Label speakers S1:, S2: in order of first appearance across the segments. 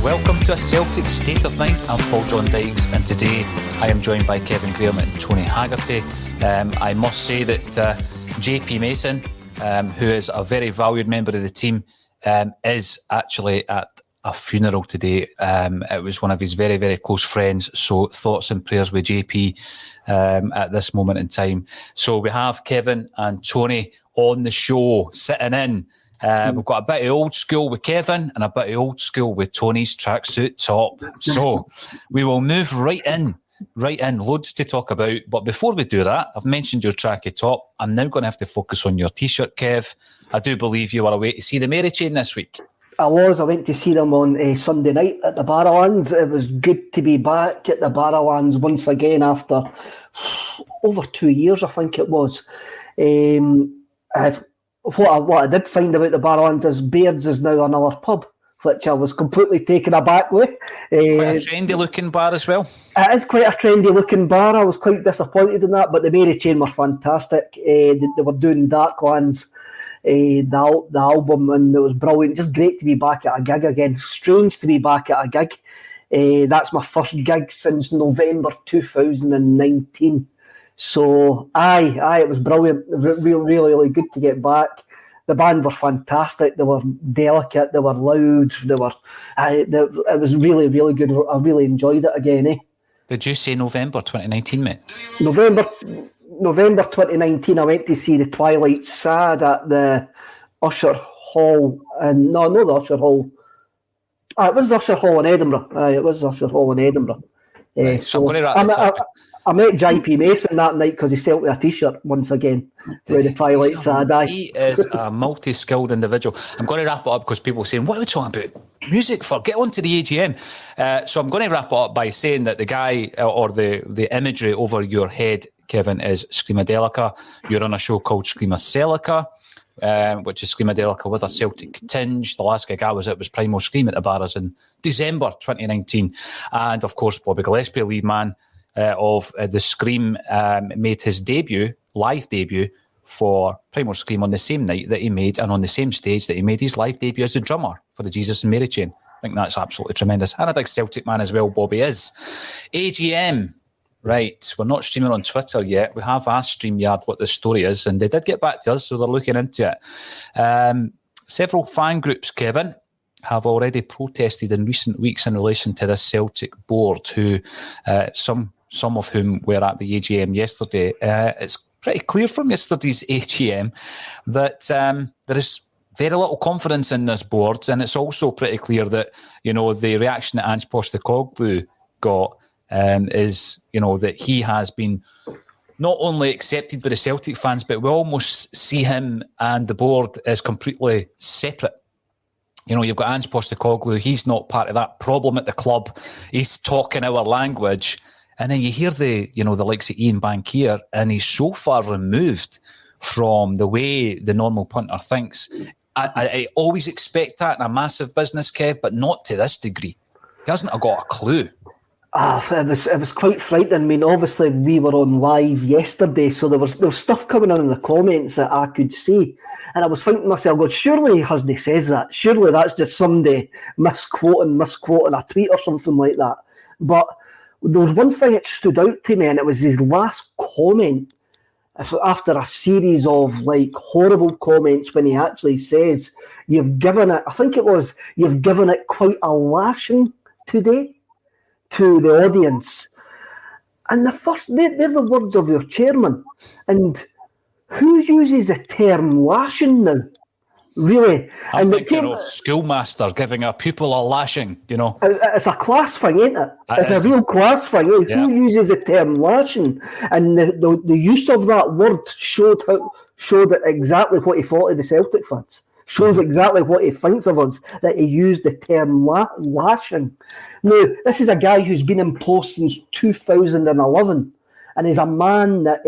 S1: Welcome to a Celtic State of Mind. I'm John Dykes, and today I am joined by Kevin Graham and Tony Haggerty. I must say that JP Mason, who is a very valued member of the team, is actually at a funeral today. It was one of his very, very close friends, so thoughts and prayers with JP at this moment in time. So we have Kevin and Tony on the show, sitting in. We've got a bit of old school with Kevin and a bit of old school with Tony's tracksuit top. So we will move right in. Loads to talk about. But before we do that, I've mentioned your tracky top. I'm now going to have to focus on your T-shirt, Kev. I do believe you were away to see the Mary Chain this week.
S2: I went to see them on Sunday night at the Barrowlands. It was good to be back at the Barrowlands once again after over 2 years, I think it was. What I did find about the Barrowlands is Baird's is now another pub, which I was completely taken aback with.
S1: Quite a trendy looking bar as well.
S2: It is quite a trendy looking bar. I was quite disappointed in that, but the Mary Chain were fantastic. They were doing Darklands, the album, and it was brilliant. Just great to be back at a gig again. Strange to be back at a gig. That's my first gig since November 2019. So, it was brilliant. Really, really, really good to get back. The band were fantastic. They were delicate. They were loud. It was really, really good. I really enjoyed it again.
S1: Did you say November 2019, mate?
S2: November 2019, I went to see the Twilight Sad at the Usher Hall. No, not the Usher Hall. It was the Usher Hall in Edinburgh.
S1: Right, so I'm going to wrap this up.
S2: I met JP Mason that night because he sent me a T-shirt once again with the Twilight Sad.
S1: He is a multi-skilled individual. I'm going to wrap it up because people are saying, what are we talking about? Music for? Get on to the AGM. So I'm going to wrap it up by saying that the guy or the imagery over your head, Kevin, is Screamadelica. You're on a show called Screamaselica, which is Screamadelica with a Celtic tinge. The last gig I was at was Primal Scream at the Barras in December 2019. And of course, Bobby Gillespie, lead man of the Scream, made his live debut for Primal Scream on the same night that he made, and on the same stage that he made his live debut as a drummer for the Jesus and Mary Chain. I think that's absolutely tremendous. And a big Celtic man as well, Bobby is. AGM. Right, we're not streaming on Twitter yet. We have asked StreamYard what the story is, and they did get back to us, so they're looking into it. Several fan groups, Kevin, have already protested in recent weeks in relation to this Celtic board, who some of whom were at the AGM yesterday. It's pretty clear from yesterday's AGM that there is very little confidence in this board, and it's also pretty clear that, the reaction that Ange Postecoglou got is, that he has been not only accepted by the Celtic fans, but we almost see him and the board as completely separate. You've got Ange Postecoglou. He's not part of that problem at the club. He's talking our language. And then you hear the likes of Ian Bankier, and he's so far removed from the way the normal punter thinks. I always expect that in a massive business, Kev, but not to this degree. He hasn't got a clue.
S2: It was quite frightening. I mean, obviously we were on live yesterday, so there was stuff coming in the comments that I could see, and I was thinking to myself, God, surely he hasn't says that. Surely that's just somebody misquoting a tweet or something like that. But there was one thing that stood out to me, and it was his last comment after a series of horrible comments, when he actually says, you've given it quite a lashing today to the audience. And they're the words of your chairman. And who uses the term lashing now? Really?
S1: I'm thinking of schoolmaster giving a pupil a lashing,
S2: It's a class thing, ain't it? It's a real class thing.
S1: Yeah.
S2: Who uses the term lashing? And the use of that word showed exactly what he thought of the Celtic fans. Shows exactly what he thinks of us, that he used the term lashing. Now, this is a guy who's been in post since 2011, and he's a man that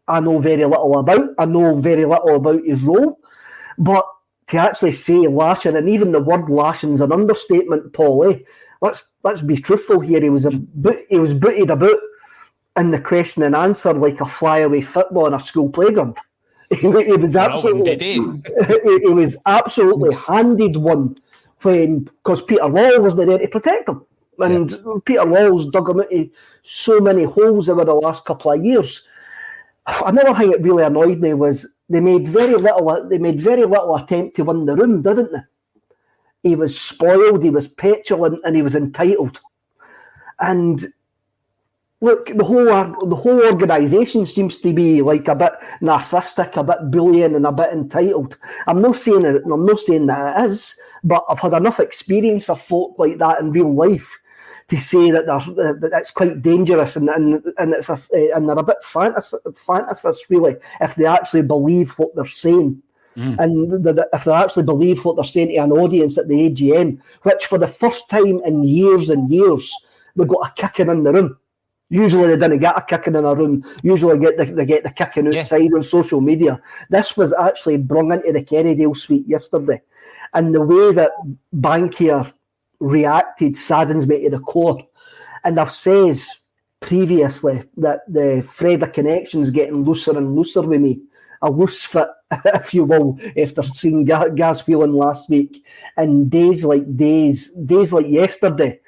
S2: I know very little about. I know very little about his role, but to actually say lashing, and even the word lashing is an understatement, Paul. Let's be truthful here. He was booted about in the question and answer like a flyaway football on a school playground. He was absolutely handed one because Peter Wall wasn't there to protect them. And Peter Wall's dug him into so many holes over the last couple of years. Another thing that really annoyed me was they made very little attempt to win the room, didn't they? He was spoiled, he was petulant, and he was entitled. And look, the whole organisation seems to be like a bit narcissistic, a bit bullying, and a bit entitled. I'm not saying that it is, but I've had enough experience of folk like that in real life to say that it's quite dangerous, and they're a bit fantasists really if they actually believe what they're saying. And if they actually believe what they're saying to an audience at the AGM, which for the first time in years and years, they got a kicking in the room. Usually they didn't get a kicking in a room. Usually they get the kicking outside on social media. This was actually brung into the Kerrydale suite yesterday. And the way that Bankier reacted saddens me to the core. And I've said previously that the thread of connection's getting looser and looser with me. A loose fit, if you will, after seeing Gaz Whelan last week. And days like yesterday,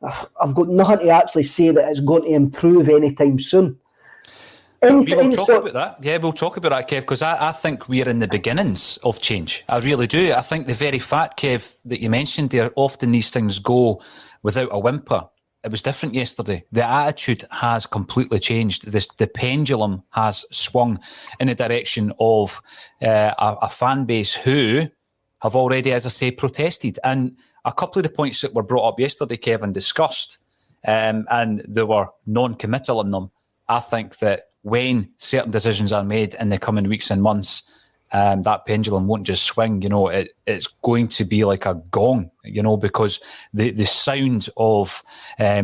S2: I've got nothing to actually say that it's going to improve anytime soon.
S1: We'll talk about that. Yeah, we'll talk about that, Kev, because I think we're in the beginnings of change. I really do. I think the very fact, Kev, that you mentioned there, often these things go without a whimper. It was different yesterday. The attitude has completely changed. The pendulum has swung in the direction of a fan base who have already, as I say, protested. And a couple of the points that were brought up yesterday, Kevin, discussed, and they were non-committal in them. I think that when certain decisions are made in the coming weeks and months, that pendulum won't just swing. It's going to be like a gong, because the sound of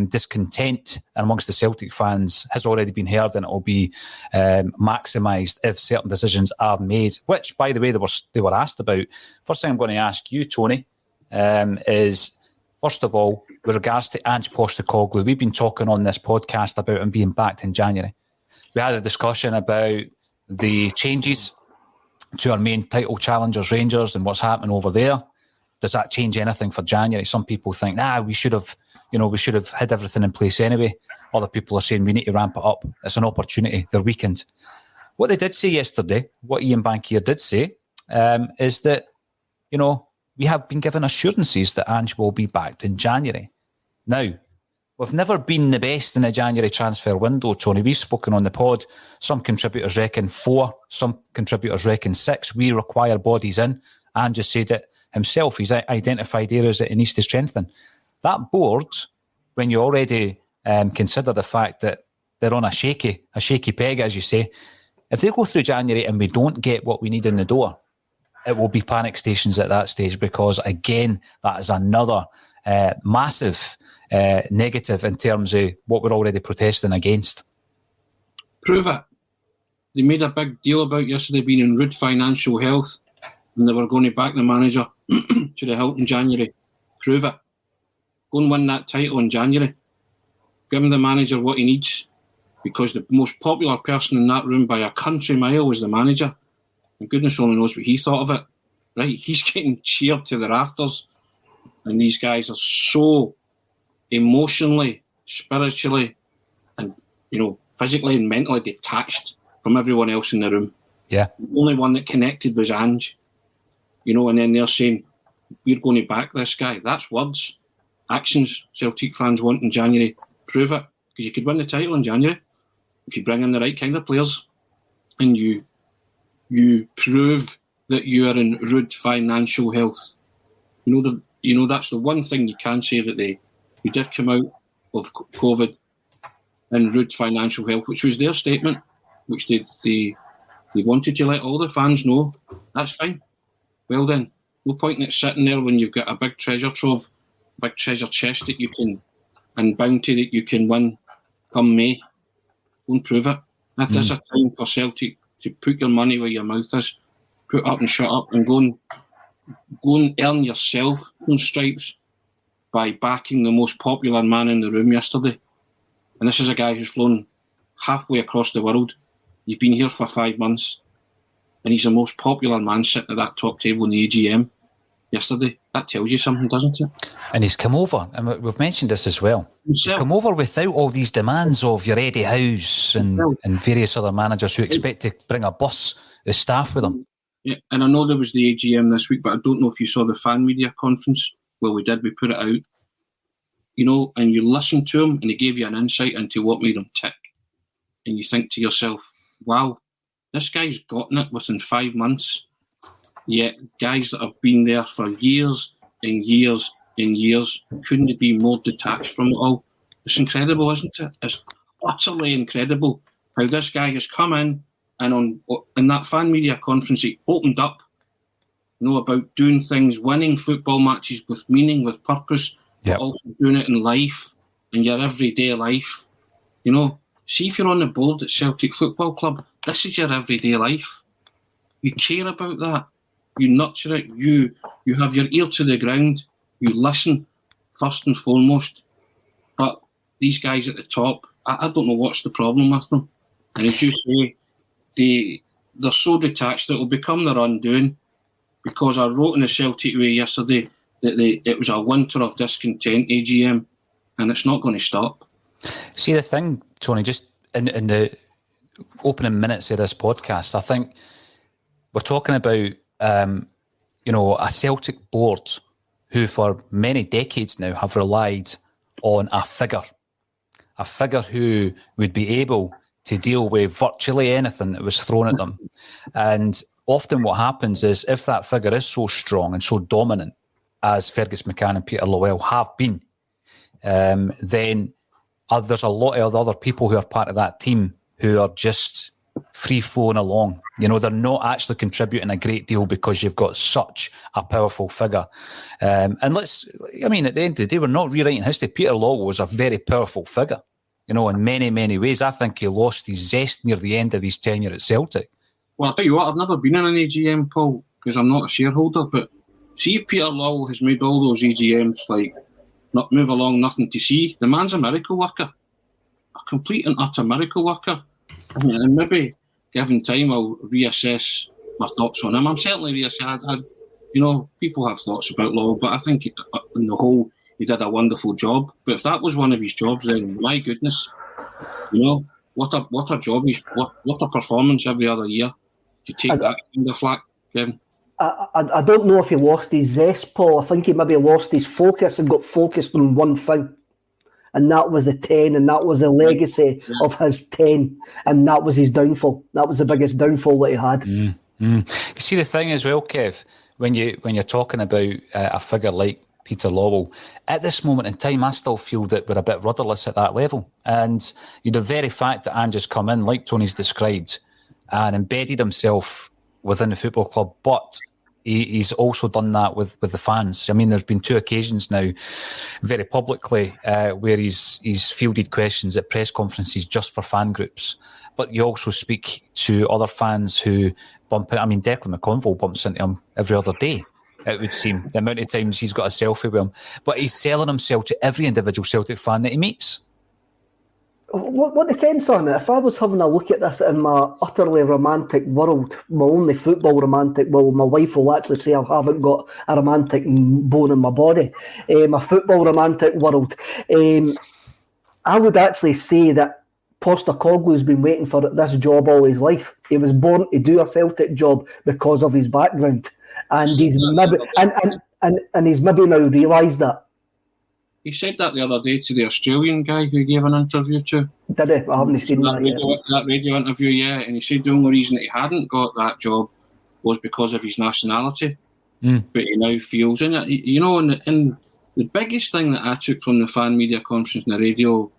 S1: discontent amongst the Celtic fans has already been heard, and it will be maximised if certain decisions are made, which, by the way, they were asked about. First thing I'm going to ask you, Tony, is, first of all, with regards to Ange Postecoglou, we've been talking on this podcast about him being backed in January. We had a discussion about the changes to our main title challengers, Rangers, and what's happening over there. Does that change anything for January? Some people think, we should have had everything in place anyway. Other people are saying we need to ramp it up. It's an opportunity. They're weakened. What they did say yesterday, what Ian Bankier did say, is that, we have been given assurances that Ange will be backed in January. Now, we've never been the best in the January transfer window, Tony. We've spoken on the pod. Some contributors reckon 4, some contributors reckon 6. We require bodies in. Ange just said it himself. He's identified areas that he needs to strengthen. That board, when you already consider the fact that they're on a shaky peg, as you say, if they go through January and we don't get what we need in the door, it will be panic stations at that stage, because, again, that is another massive negative in terms of what we're already protesting against.
S3: Prove it. They made a big deal about yesterday being in rude financial health, and they were going to back the manager to the hilt in January. Prove it. Go and win that title in January. Give him the manager what he needs, because the most popular person in that room by a country mile was the manager. And goodness only knows what he thought of it. Right? He's getting cheered to the rafters. And these guys are so emotionally, spiritually, and, physically and mentally detached from everyone else in the room.
S1: Yeah.
S3: The only one that connected was Ange. And then they're saying, we're going to back this guy. That's words. Actions Celtic fans want in January. Prove it. Because you could win the title in January if you bring in the right kind of players and you prove that you are in rude financial health. That's the one thing you can say, that we did come out of COVID in rude financial health, which was their statement, which they wanted to let all the fans know. That's fine. Well then, no point in it sitting there when you've got a big treasure trove, big treasure chest that you can, and bounty that you can win come May. Go and prove it. That is a time for Celtic to put your money where your mouth is, put up and shut up, and go and earn yourself those stripes by backing the most popular man in the room yesterday. And this is a guy who's flown halfway across the world. He's been here for 5 months, and he's the most popular man sitting at that top table in the AGM. yesterday. That tells you something, doesn't it?
S1: And he's come over, and we've mentioned this as well. He's come over without all these demands of your Eddie House and various other managers who expect to bring a bus of staff with them.
S3: Yeah, and I know there was the AGM this week, but I don't know if you saw the fan media conference. Well, we put it out. You know, and you listened to him, and he gave you an insight into what made him tick. And you think to yourself, wow, this guy's gotten it within 5 months. Yet guys that have been there for years and years and years couldn't be more detached from it all. It's incredible, isn't it? It's utterly incredible how this guy has come in and in that fan media conference he opened up, you know, about doing things, winning football matches with meaning, with purpose, but also doing it in life, in your everyday life. You know, see if you're on the board at Celtic Football Club, this is your everyday life. You care about that. You nurture it. You have your ear to the ground. You listen first and foremost. But these guys at the top, I don't know what's the problem with them. And as you say, they're so detached that it will become their undoing. Because I wrote in the Celtic Way yesterday that it was a winter of discontent AGM, and it's not going to stop.
S1: See, the thing, Tony, just in the opening minutes of this podcast, I think we're talking about a Celtic board who for many decades now have relied on a figure who would be able to deal with virtually anything that was thrown at them. And often what happens is if that figure is so strong and so dominant as Fergus McCann and Peter Lowell have been, then there's a lot of other people who are part of that team who are just free-flowing along. You know, they're not actually contributing a great deal because you've got such a powerful figure. And at the end of the day, we're not rewriting history. Peter Lowell was a very powerful figure, you know, in many, many ways. I think he lost his zest near the end of his tenure at Celtic.
S3: Well, I'll tell you what, I've never been in an AGM, Paul, because I'm not a shareholder, but see if Peter Lowell has made all those AGMs, like, not move along, nothing to see. The man's a miracle worker. A complete and utter miracle worker. And maybe, given time, I'll reassess my thoughts on him. I'm certainly reassessing. People have thoughts about Lowell, but I think on the whole, he did a wonderful job. But if that was one of his jobs, then my goodness, what a job, what a performance every other year to take that kind of flack, Kevin.
S2: I don't know if he lost his zest, Paul. I think he maybe lost his focus and got focused on one thing. And that was the 10, and that was the legacy of his 10. And that was his downfall. That was the biggest downfall that he had.
S1: You see, the thing as well, Kev, when you're talking about a figure like Peter Lowell, at this moment in time, I still feel that we're a bit rudderless at that level. And the very fact that Ange's come in, like Tony's described, and embedded himself within the football club, but he's also done that with the fans. I mean, there's been 2 occasions now, very publicly, where he's fielded questions at press conferences just for fan groups. But you also speak to other fans who bump in. I mean, Declan McConville bumps into him every other day, it would seem, the amount of times he's got a selfie with him. But he's selling himself to every individual Celtic fan that he meets.
S2: What depends on it? If I was having a look at this in my utterly romantic world, my only football romantic world, my wife will actually say I haven't got a romantic bone in my body. My football romantic world, I would actually say that Postecoglou's been waiting for this job all his life. He was born to do a Celtic job because of his background, and he's maybe now realised that.
S3: He said that the other day to the Australian guy who he gave an interview to.
S2: Did he? I haven't seen that yet.
S3: That radio interview, yeah. And he said the only reason that he hadn't got that job was because of his nationality. But he now feels in it. And the biggest thing that I took from the fan media conference and the radio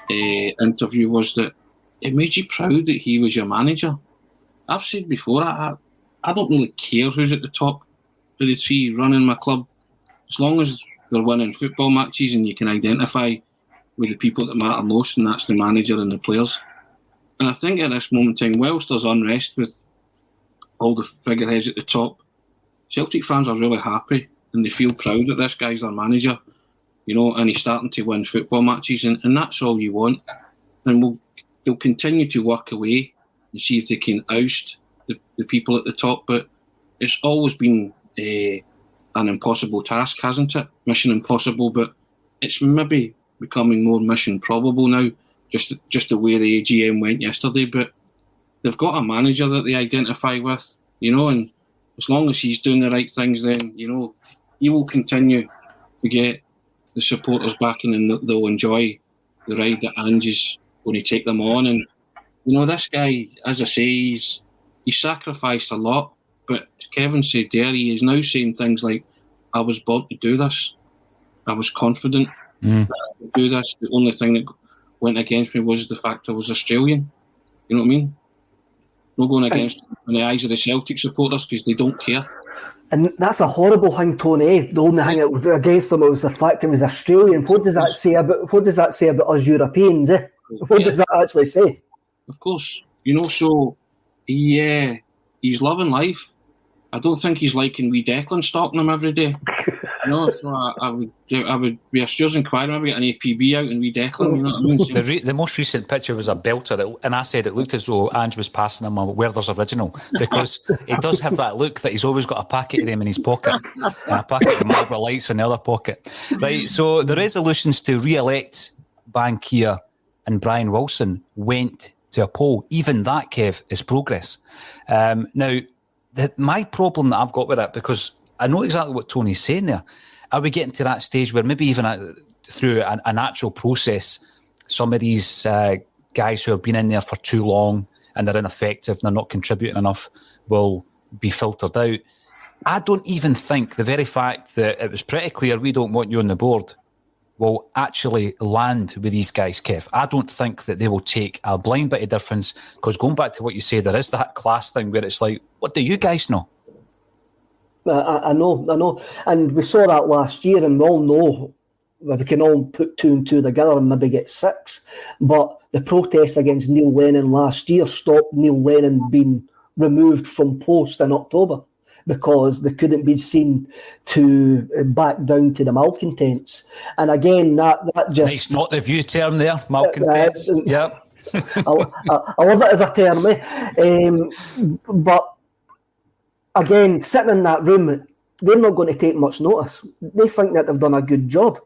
S3: interview was that it made you proud that he was your manager. I've said before, I don't really care who's at the top of the tree running my club, as long as they're winning football matches and you can identify with the people that matter most, and that's the manager and the players. And I think at this moment in time, whilst there's unrest with all the figureheads at the top, Celtic fans are really happy and they feel proud that this guy's their manager, and he's starting to win football matches, and that's all you want. And they'll continue to work away and see if they can oust the people at the top, but it's always been a an impossible task, hasn't it? Mission impossible, but it's maybe becoming more mission probable now, just the way the AGM went yesterday. But they've got a manager that they identify with, and as long as he's doing the right things, then, he will continue to get the supporters backing, and they'll enjoy the ride that Angie's going to take them on. And, this guy, as I say, he's sacrificed a lot, but as Kevin said there, he is now saying things like, I was born to do this. I was confident that I could do this. The only thing that went against me was the fact I was Australian. You know what I mean? Not going against in the eyes of the Celtic supporters because they don't care.
S2: And that's a horrible thing, Tony. The only thing that was against him was the fact he was Australian. What does that say about us Europeans? What does that actually say?
S3: Of course, So he's loving life. I don't think he's liking wee Declan stalking him every day. So I would be a Steers inquiry, maybe get an APB out and wee Declan. You know what I mean?
S1: The most recent picture was a belter, and I said it looked as though Ange was passing him a Werther's original, because he does have that look that he's always got a packet of them in his pocket and a packet of Marlboro Lights in the other pocket. Right. So the resolutions to re-elect Bankier and Brian Wilson went to a poll. Even that, Kev, is progress. Now, my problem that I've got with it, because I know exactly what Tony's saying there, are we getting to that stage where maybe even through a natural process, some of these guys who have been in there for too long and they're ineffective and they're not contributing enough will be filtered out? I don't even think the very fact that it was pretty clear we don't want you on the board will actually land with these guys, Kev. I don't think that they will take a blind bit of difference, because going back to what you say, there is that class thing where it's like, what do you guys know?
S2: I know. And we saw that last year, and we all know that we can all put 2 and 2 together and maybe get 6. But the protest against Neil Lennon last year stopped Neil Lennon being removed from post in October, because they couldn't be seen to back down to the malcontents. And again, that just...
S1: It's not the view term there, malcontents. Yeah.
S2: I love it as a term. But again, sitting in that room, they're not going to take much notice. They think that they've done a good job.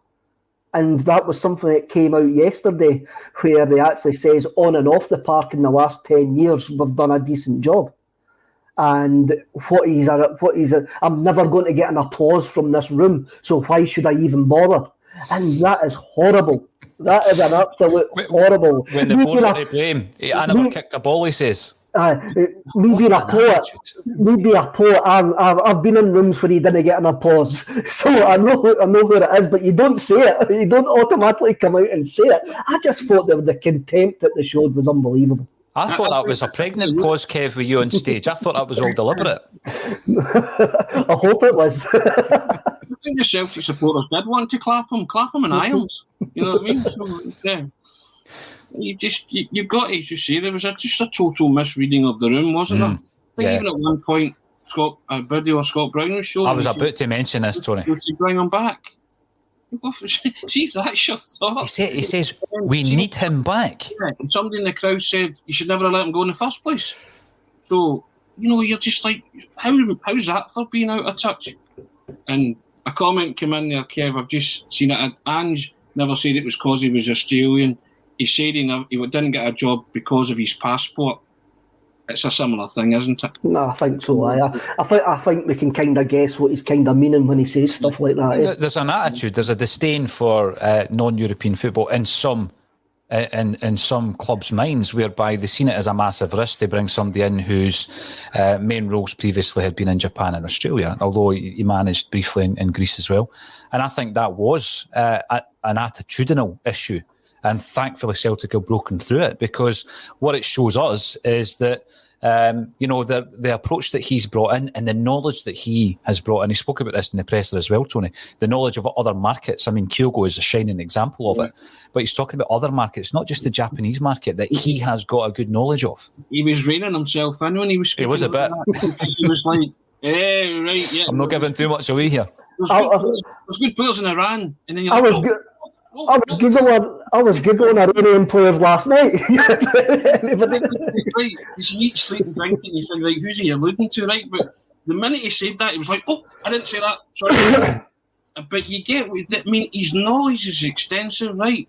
S2: And that was something that came out yesterday, where they actually says on and off the park in the last 10 years, we've done a decent job. And I'm never going to get an applause from this room, so why should I even bother? And that is horrible. That is an absolute horrible.
S1: When the board are to blame, I never kicked a ball, he says.
S2: Me being a poet, I've been in rooms where he didn't get an applause, so I know where it is. But you don't say it. You don't automatically come out and say it. I just thought that the contempt that they showed was unbelievable.
S1: I thought that was a pregnant pause, Kev, with you on stage. I thought that was all deliberate.
S2: I hope it was.
S3: I think the Celtic supporters did want to clap him in irons. You know what I mean? So, you've got to just say there was just a total misreading of the room, wasn't there? I think even at one point, Bertie or Scott Brown was showing.
S1: I was about to mention this, Tony.
S3: Should bring him back. See, that's your thought.
S1: He says, we need him back.
S3: Yeah, and somebody in the crowd said, you should never have let him go in the first place. So, you're just like, how's that for being out of touch? And a comment came in there, Kev, I've just seen it. Ange never said it was because he was Australian. He said he didn't get a job because of his passport. It's a similar thing, isn't it?
S2: No, I think so. I think we can kind of guess what he's kind of meaning when he says stuff like that.
S1: There's an attitude, there's a disdain for non-European football in some clubs' minds, whereby they've seen it as a massive risk to bring somebody in whose main roles previously had been in Japan and Australia, although he managed briefly in Greece as well. And I think that was an attitudinal issue. And thankfully Celtic have broken through it, because what it shows us is that, the approach that he's brought in and the knowledge that he has brought in, he spoke about this in the presser as well, Tony, the knowledge of other markets. I mean, Kyogo is a shining example of it, but he's talking about other markets, not just the Japanese market, that he has got a good knowledge of.
S3: He was reining himself in when he was speaking.
S1: He was a bit.
S3: He was like, right, yeah.
S1: I'm not giving too much away here.
S3: There's good players in Iran. And then
S2: I was googling Iranian players last night.
S3: Right, he's eat, sleep and drinking. You think, right, who's he alluding to, right? But the minute he said that, he was like, "Oh, I didn't say that." Sorry. But you get what I mean. His knowledge is extensive, right?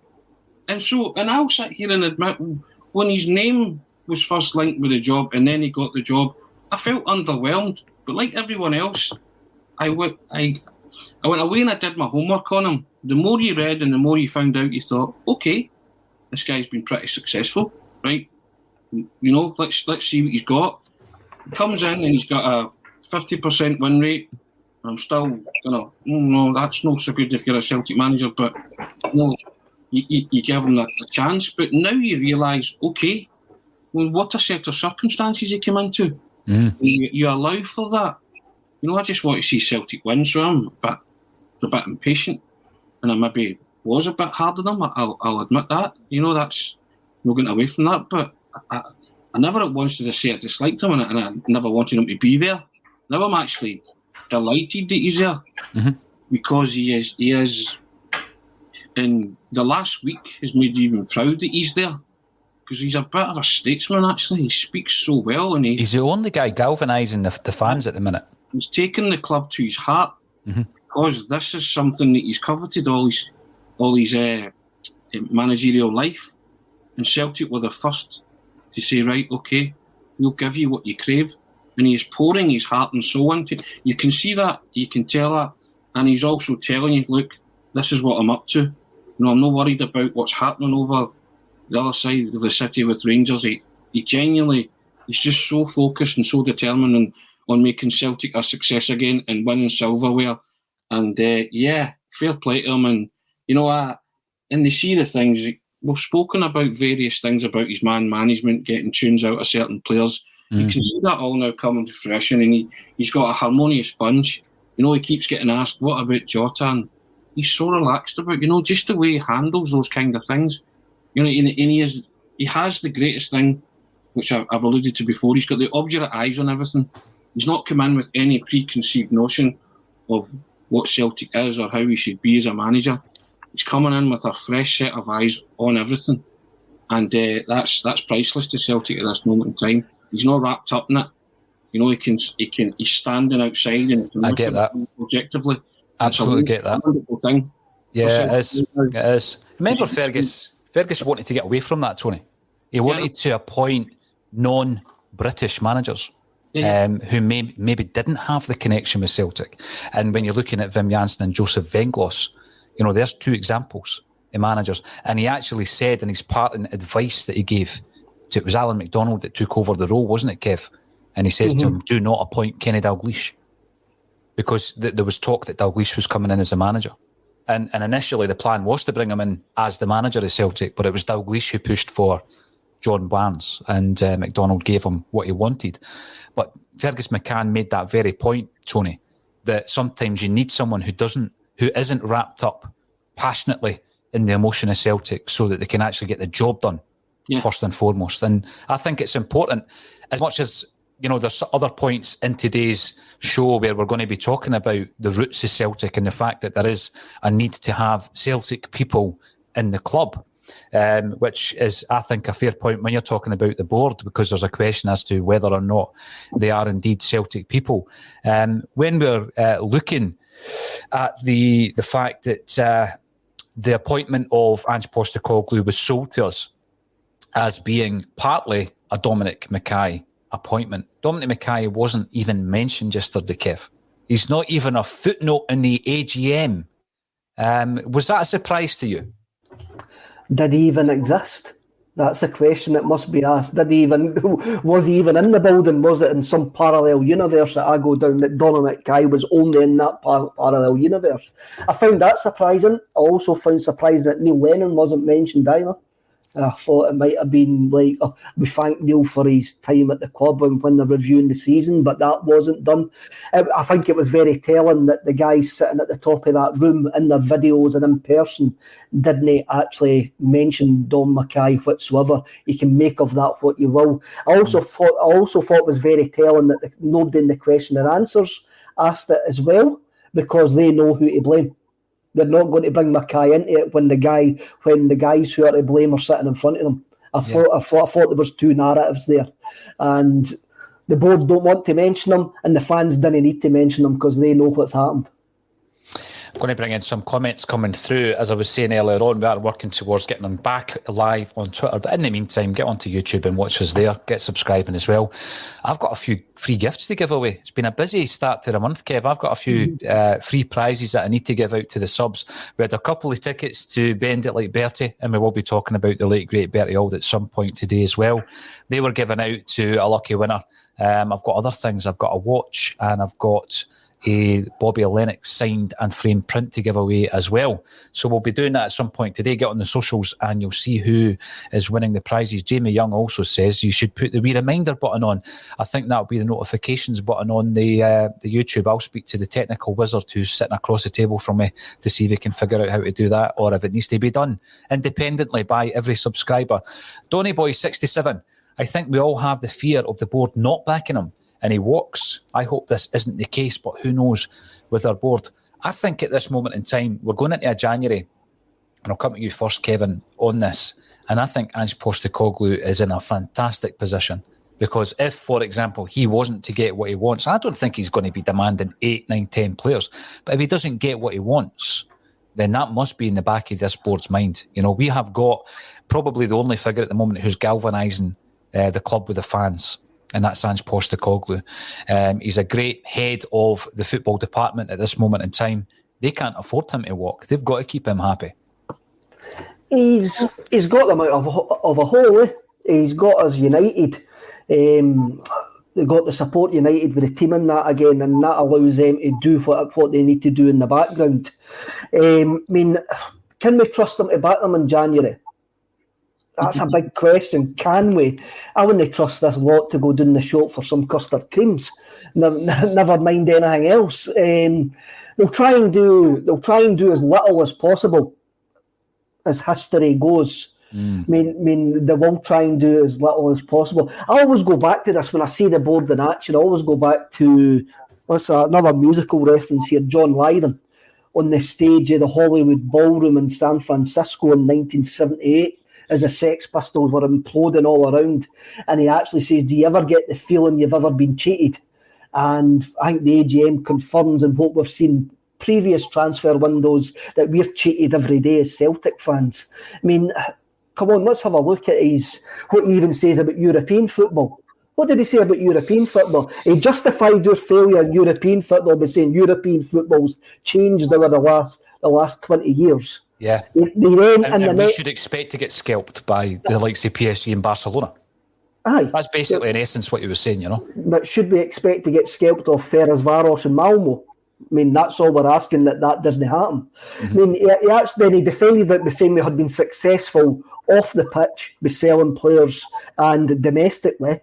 S3: And I'll sit here and admit, when his name was first linked with the job, and then he got the job, I felt underwhelmed. But like everyone else, I went away and I did my homework on him. The more you read and the more you found out, you thought, okay, this guy's been pretty successful, right? Let's see what he's got. He comes in and he's got a 50% win rate. I'm still no, that's not so good if you're a Celtic manager, but you give him a chance. But now you realise, okay, well, what a set of circumstances he came into. You allow for that. I just want to see Celtic win, so I'm a bit impatient, and I maybe was a bit hard on him. I'll admit that. That's no getting away from that. But I never at once did I say I disliked him, and I never wanted him to be there. Now I'm actually delighted that he's there because he is. In the last week has made me even proud that he's there. Because he's a bit of a statesman, actually. He speaks so well. And
S1: he's the only guy galvanising the fans at the minute.
S3: He's taken the club to his heart because this is something that he's coveted all his managerial life. And Celtic were the first to say, right, okay, we'll give you what you crave. And he's pouring his heart and soul into it. You can see that, you can tell that. And he's also telling you, look, this is what I'm up to. I'm not worried about what's happening over the other side of the city with Rangers. He genuinely, he's just so focused and so determined on making Celtic a success again and winning silverware. And fair play to him. And and they see the things. We've spoken about various things about his man management, getting tunes out of certain players. You can see that all now coming to fruition, and he's got a harmonious bunch. He keeps getting asked, what about Jota? And he's so relaxed about, just the way he handles those kind of things. And he has the greatest thing, which I've alluded to before. He's got the obdurate eyes on everything. He's not come in with any preconceived notion of what Celtic is or how he should be as a manager. He's coming in with a fresh set of eyes on everything. And that's priceless to Celtic at this moment in time. He's not wrapped up in it. He's standing outside and
S1: I get that.
S3: Objectively.
S1: Absolutely get that.
S3: Wonderful thing.
S1: Yeah, it is. Remember Fergus wanted to get away from that, Tony. He wanted to appoint non-British managers who maybe didn't have the connection with Celtic. And when you're looking at Wim Jansen and Joseph Venglos, there's two examples of managers. And he actually said in his parting advice that he gave, it was Alan MacDonald that took over the role, wasn't it, Kev? And he says to him, do not appoint Kenny Dalglish. Because there was talk that Dalglish was coming in as a manager. And initially the plan was to bring him in as the manager of Celtic, but it was Dalglish who pushed for John Barnes, and MacDonald gave him what he wanted. But Fergus McCann made that very point, Tony, that sometimes you need someone who isn't wrapped up passionately in the emotion of Celtic so that they can actually get the job done first and foremost. And I think it's important, as much as there's other points in today's show where we're going to be talking about the roots of Celtic and the fact that there is a need to have Celtic people in the club, which is, I think, a fair point when you're talking about the board, because there's a question as to whether or not they are indeed Celtic people. When we're looking at the fact that the appointment of Ange Postecoglou was sold to us as being partly a Dominic Mackay appointment. Dominic Mackay wasn't even mentioned yesterday, Kev. He's not even a footnote in the AGM. Was that a surprise to you?
S2: Did he even exist? That's a question that must be asked. Was he even in the building? Was it in some parallel universe that I go down that Dominic Mackay was only in that parallel universe? I found that surprising. I also found surprising that Neil Lennon wasn't mentioned either. I thought it might have been like, we thank Neil for his time at the club when they're reviewing the season, but that wasn't done. I think it was very telling that the guys sitting at the top of that room in their videos and in person didn't actually mention Dom Mackay whatsoever. You can make of that what you will. I also thought it was very telling that nobody in the question and answers asked it as well, because they know who to blame. They're not going to bring Mackay into it when the guys who are to blame are sitting in front of them. I thought there was two narratives there, and the board don't want to mention them, and the fans didn't need to mention them because they know what's happened.
S1: I'm going to bring in some comments coming through. As I was saying earlier on, we are working towards getting them back live on Twitter. But in the meantime, get onto YouTube and watch us there. Get subscribing as well. I've got a few free gifts to give away. It's been a busy start to the month, Kev. I've got a few free prizes that I need to give out to the subs. We had a couple of tickets to Bend It Like Bertie, and we will be talking about the late, great Bertie Auld at some point today as well. They were given out to a lucky winner. I've got other things. I've got a watch, and I've got a Bobby Lennox signed and framed print to give away as well. So we'll be doing that at some point today. Get on the socials and you'll see who is winning the prizes. Jamie Young also says you should put the wee reminder button on. I think that'll be the notifications button on the YouTube. I'll speak to the technical wizard who's sitting across the table from me to see if he can figure out how to do that, or if it needs to be done independently by every subscriber. Donny Boy 67. I think we all have the fear of the board not backing him, and he walks. I hope this isn't the case, but who knows with our board. I think at this moment in time, we're going into a January, and I'll come to you first, Kevin, on this, and I think Ange Postecoglou is in a fantastic position, because if, for example, he wasn't to get what he wants, I don't think he's going to be demanding 8, 9, 10 players, but if he doesn't get what he wants, then that must be in the back of this board's mind. You know, we have got probably the only figure at the moment who's galvanising the club with the fans, and that's Ange Postecoglou. He's a great head of the football department at this moment in time. They can't afford him to walk. They've got to keep him happy.
S2: He's got them out of a hole. He's got us united. They got to support United with the team in that again, and that allows them to do what they need to do in the background. I mean, can we trust them to back them in January? That's a big question. Can we? I wouldn't trust this lot to go down the shop for some custard creams. Never mind anything else. They'll try and do as little as possible, as history goes. I mean, they will try and do as little as possible. I always go back to this when I see the board in action. I always go back to another musical reference here. John Lydon on the stage of the Hollywood Ballroom in San Francisco in 1978. As the Sex Pistols were imploding all around. And he actually says, do you ever get the feeling you've ever been cheated? And I think the AGM confirms in what we've seen previous transfer windows that we're cheated every day as Celtic fans. I mean, come on, let's have a look at what he even says about European football. What did he say about European football? He justified your failure in European football by saying European football's changed over the last 20 years.
S1: Yeah, and we should expect to get scalped by the likes of PSG and Barcelona.
S2: Aye.
S1: That's basically in essence what he was saying, you know.
S2: But should we expect to get scalped off Ferencváros and Malmo? I mean, that's all we're asking, that doesn't happen. I mean, he defended it by saying we had been successful off the pitch with selling players and domestically.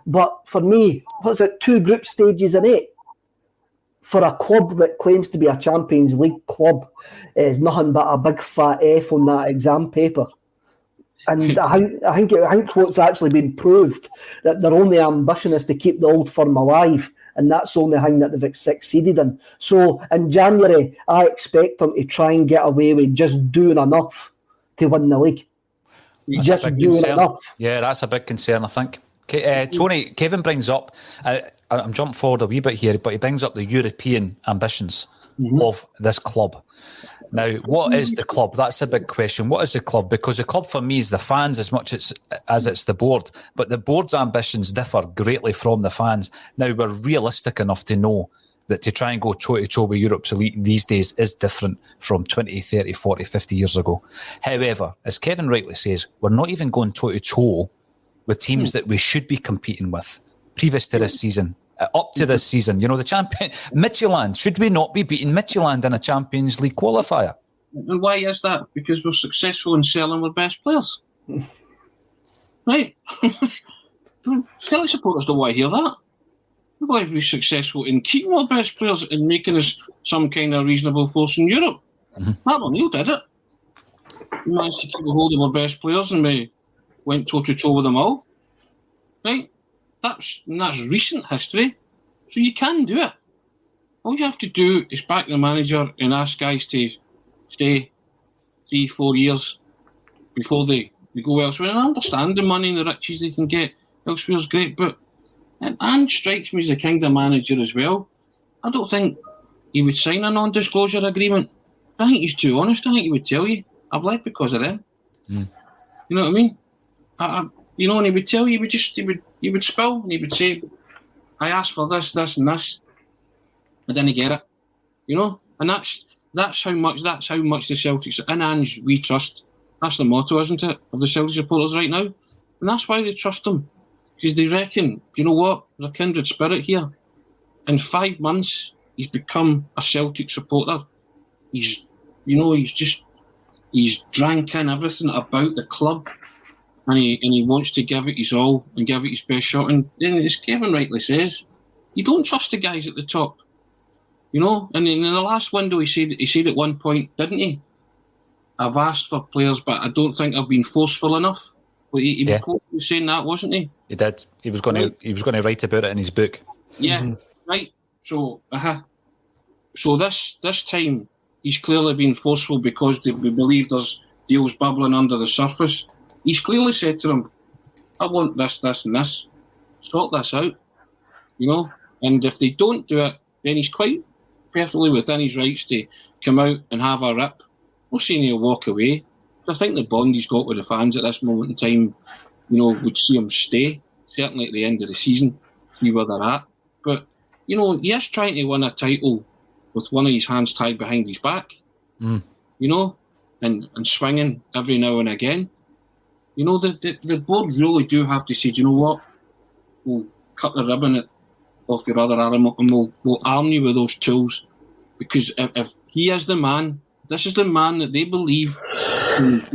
S2: But for me, what's it, 2 group stages in 8? For a club that claims to be a Champions League club, is nothing but a big fat F on that exam paper. And I think what's actually been proved, that their only ambition is to keep the old firm alive, and that's the only thing that they've succeeded in. So in January, I expect them to try and get away with just doing enough to win the league.
S1: That's
S2: just doing enough.
S1: Yeah, that's a big concern, I think. Tony, Kevin brings up, I'm jumping forward a wee bit here, but he brings up the European ambitions of this club. Now, what is the club? That's a big question. What is the club? Because the club for me is the fans as much as it's the board, but the board's ambitions differ greatly from the fans. Now, we're realistic enough to know that to try and go toe-to-toe with Europe's elite these days is different from 20, 30, 40, 50 years ago. However, as Kevin rightly says, we're not even going toe-to-toe with teams that we should be competing with previous to this season, up to this season. You know, the champion, Midtjylland, should we not be beating Midtjylland in a Champions League qualifier?
S3: And why is that? Because we're successful in selling our best players. Right? Celtic supporters don't want to hear that. We want to be successful in keeping our best players and making us some kind of reasonable force in Europe. Matt O'Neill did it. We managed to keep a hold of our best players and we went toe-to-toe with them all. Right? That's recent history. So you can do it. All you have to do is back the manager and ask guys to stay 3-4 years before they go elsewhere. And I understand the money and the riches they can get elsewhere is great, but And strikes me as the kind of manager as well. I don't think he would sign a non-disclosure agreement. I think he's too honest. I think he would tell you, I've left because of them. You know what I mean? And he would tell you, he would spill, and he would say, I asked for this, this, and this. I didn't get it. And that's how much the Celtics in Ange we trust. That's the motto, isn't it, of the Celtic supporters right now? And that's why they trust him. Because they reckon, you know what, there's a kindred spirit here. In 5 months, he's become a Celtic supporter. He's drank in everything about the club, and he wants to give it his all and give it his best shot. And then, as Kevin rightly says, you don't trust the guys at the top. And in the last window, he said at one point, didn't he? I've asked for players, but I don't think I've been forceful enough. But he was saying that, wasn't he?
S1: He did. He was going to write about it in his book.
S3: Yeah, right. So, so this time he's clearly been forceful because we believe there's deals bubbling under the surface. He's clearly said to them, "I want this, this, and this. Sort this out." And if they don't do it, then he's quite perfectly within his rights to come out and have a rip. I'm not saying he'll walk away. I think the bond he's got with the fans at this moment in time, would see him stay, certainly at the end of the season, see where they're at. But, he is trying to win a title with one of his hands tied behind his back, and swinging every now and again. The board really do have to say, do you know what? We'll cut the ribbon off your other arm and we'll arm you with those tools. Because if he is the man, this is the man that they believe can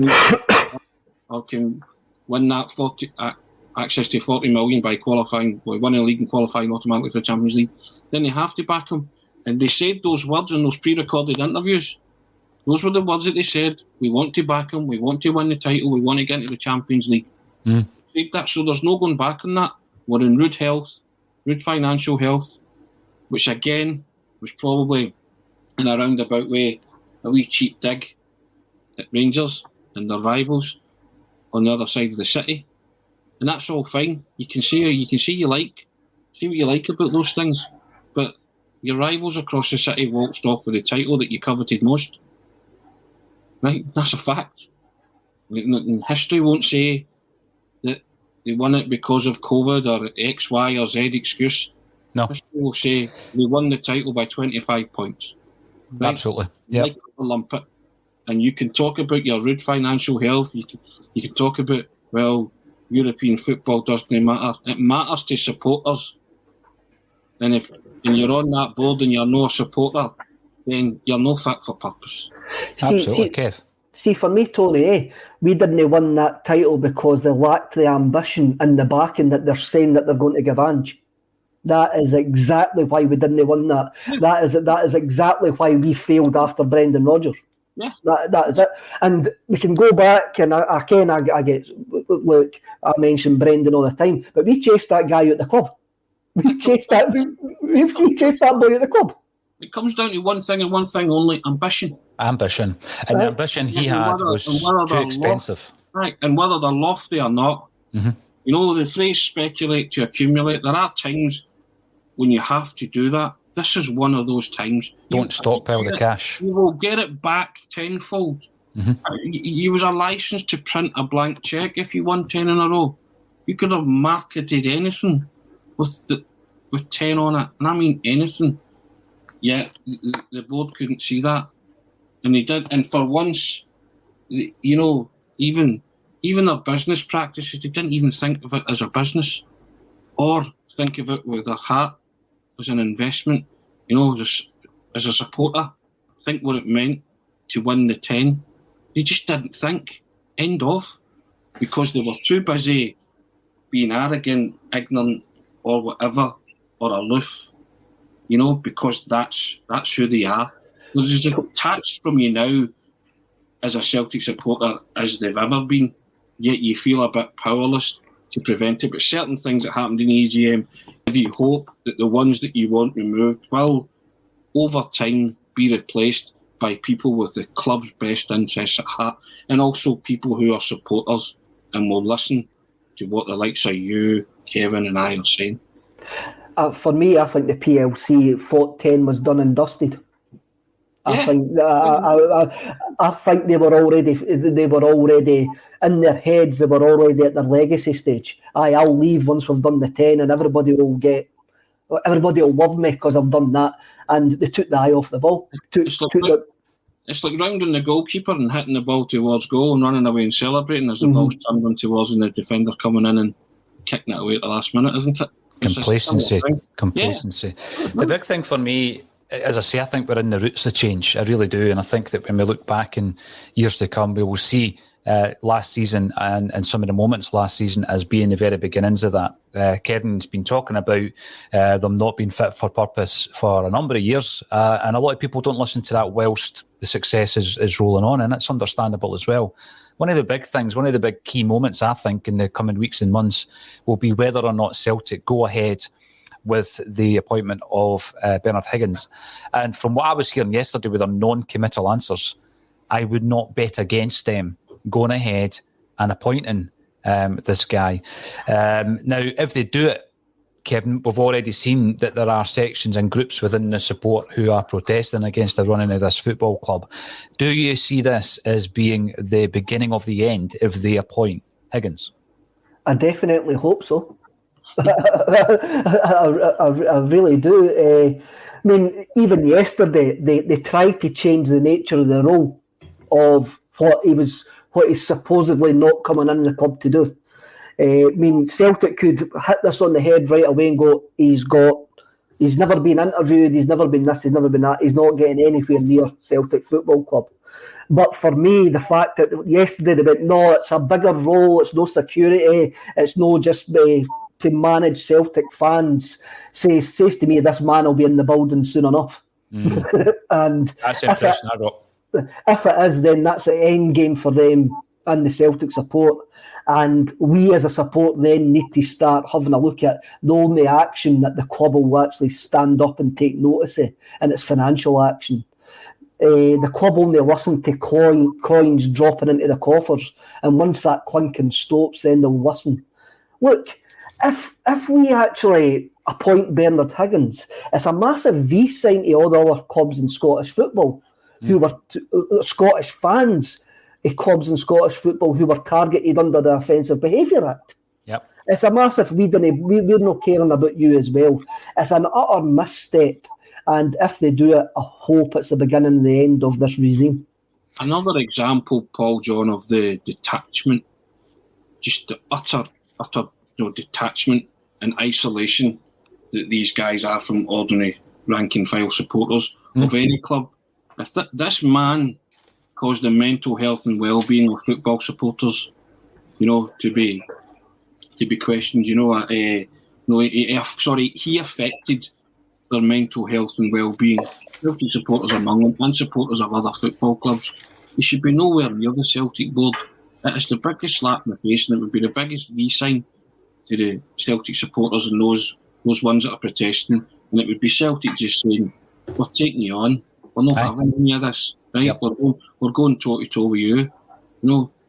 S3: win that access to 40 million by qualifying, winning a league and qualifying automatically for the Champions League, then they have to back him. And they said those words in those pre-recorded interviews. Those were the words that they said. We want to back him. We want to win the title. We want to get into the Champions League. They said that, so there's no going back on that. We're in rude financial health, which again was probably in a roundabout way a wee cheap dig at Rangers and their rivals on the other side of the city, and that's all fine. You can see what you like about those things, but your rivals across the city waltzed off with the title that you coveted most. Right, that's a fact. History won't say that they won it because of COVID or X, Y, or Z excuse.
S1: No.
S3: History will say they won the title by 25 points. Right?
S1: Absolutely. Yeah.
S3: Like a lumpet. And you can talk about your rude financial health. You can talk about, well, European football doesn't matter. It matters to supporters. And if you're on that board and you're not a supporter, then you're no fit for purpose.
S1: Absolutely, Kev.
S2: See, for me, Tony, we didn't win that title because they lacked the ambition and the backing that they're saying that they're going to give Ange. That is exactly why we didn't win that. That is exactly why we failed after Brendan Rodgers.
S3: Yeah,
S2: that is it. And we can go back, and I get. Look, I mention Brendan all the time, but we chased that guy out the club. We chased that boy at the club.
S3: It comes down to one thing and one thing only: ambition. And
S1: the ambition he had was too expensive.
S3: Right, and whether they're lofty or not, the phrase "speculate to accumulate." There are times when you have to do that. This is one of those times.
S1: Don't stockpile the cash.
S3: You will get it back tenfold. You was a license to print a blank cheque if you won 10 in a row. You could have marketed anything with 10 on it, and I mean anything. Yet the board couldn't see that, and they did. And for once, even their business practices, they didn't even think of it as a business, or think of it with their heart as an investment. As a supporter, think what it meant to win the 10. They just didn't think. End of. Because they were too busy being arrogant, ignorant, or whatever, or aloof. Because that's who they are. They're as detached from you now as a Celtic supporter as they've ever been. Yet you feel a bit powerless to prevent it. But certain things that happened in the AGM, if you hope that the ones that you want removed will, over time, be replaced by people with the club's best interests at heart, and also people who are supporters and will listen to what the likes of you, Kevin, and I are saying.
S2: For me, I think the PLC thought 10 was done and dusted. I think they were already in their heads. They were already at their legacy stage. I'll leave once we've done the 10, and everybody will love me because I've done that. And they took the eye off the ball.
S3: It's like rounding the goalkeeper and hitting the ball towards goal and running away and celebrating as the ball's turned on towards and the defender coming in and kicking it away at the last minute, isn't it?
S1: Complacency.
S3: Yeah.
S1: The big thing for me, as I say, I think we're in the roots of change. I really do. And I think that when we look back in years to come, we will see last season and some of the moments last season as being the very beginnings of that. Kevin's been talking about them not being fit for purpose for a number of years. And a lot of people don't listen to that whilst the success is rolling on. And it's understandable as well. One of the big things, one of the big key moments, I think, in the coming weeks and months will be whether or not Celtic go ahead with the appointment of Bernard Higgins. And from what I was hearing yesterday with their non-committal answers, I would not bet against them going ahead and appointing this guy. Now, if they do it, Kevin, we've already seen that there are sections and groups within the support who are protesting against the running of this football club. Do you see this as being the beginning of the end if they appoint Higgins?
S2: I definitely hope so. I really do. I mean, even yesterday, they tried to change the nature of the role of what he's supposedly not coming in the club to do. I mean, Celtic could hit this on the head right away and go, he's never been interviewed, he's never been this, he's never been that, he's not getting anywhere near Celtic Football Club. But for me, the fact that yesterday they went, no, it's a bigger role, it's no security, it's no just to manage Celtic fans, says to me, this man will be in the building soon enough. And
S1: that's the impression I got.
S2: If it is, then that's the end game for them and the Celtic support. And we as a support then need to start having a look at the only action that the club will actually stand up and take notice of, and it's financial action. The club only listen to coins dropping into the coffers, and once that clinking stops, then they'll listen. Look, if we actually appoint Bernard Higgins, it's a massive V sign to all the other clubs in Scottish football who were Scottish fans of clubs in Scottish football who were targeted under the Offensive Behaviour Act.
S1: Yep.
S2: It's a massive, we're not caring about you as well. It's an utter misstep. And if they do it, I hope it's the beginning and the end of this regime.
S3: Another example, Paul, John, of the detachment, just the utter detachment and isolation that these guys are from ordinary rank and file supporters of any club. If this man caused the mental health and well-being of football supporters, to be questioned. He affected their mental health and well-being. Celtic supporters among them and supporters of other football clubs. He should be nowhere near the Celtic board. It is the biggest slap in the face, and it would be the biggest V-sign to the Celtic supporters and those ones that are protesting. And it would be Celtic just saying, "We're taking you on. We're not having any of this, right? Yep. We're going toe-to-toe with you.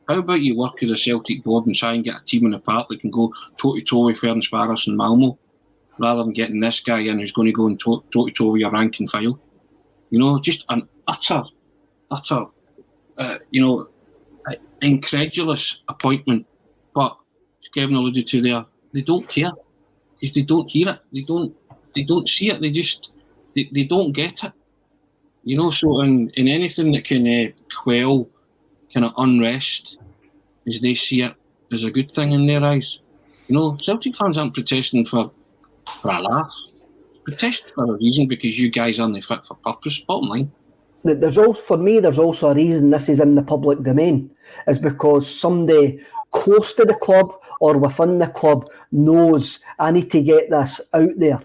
S3: How about you work as a Celtic board and try and get a team in the park that can go toe-to-toe with Ferencváros and Malmo, rather than getting this guy in who's going to go and toe-to-toe with your rank and file." Just an utter, incredulous appointment. But as Kevin alluded to there, they don't care because they don't hear it. They don't see it. They don't get it. So in anything that can quell kind of unrest, as they see it, is a good thing in their eyes. Celtic fans aren't protesting for a laugh. Protesting for a reason, because you guys aren't fit for purpose. Bottom line.
S2: There's also a reason this is in the public domain, is because somebody close to the club or within the club knows I need to get this out there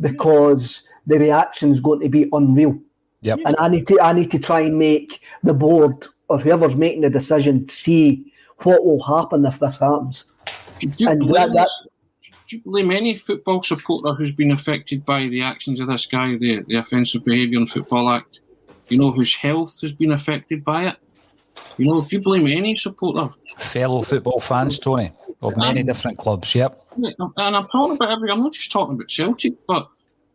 S2: because the reaction's going to be unreal.
S1: Yep.
S2: And I need to try and make the board or whoever's making the decision see what will happen if this happens.
S3: Do you blame any football supporter who's been affected by the actions of this guy, the Offensive Behaviour and Football Act, whose health has been affected by it? You know, do you blame any supporter?
S1: Fellow football fans, Tony, of many different clubs, yep.
S3: And I'm talking about I'm not just talking about Celtic, but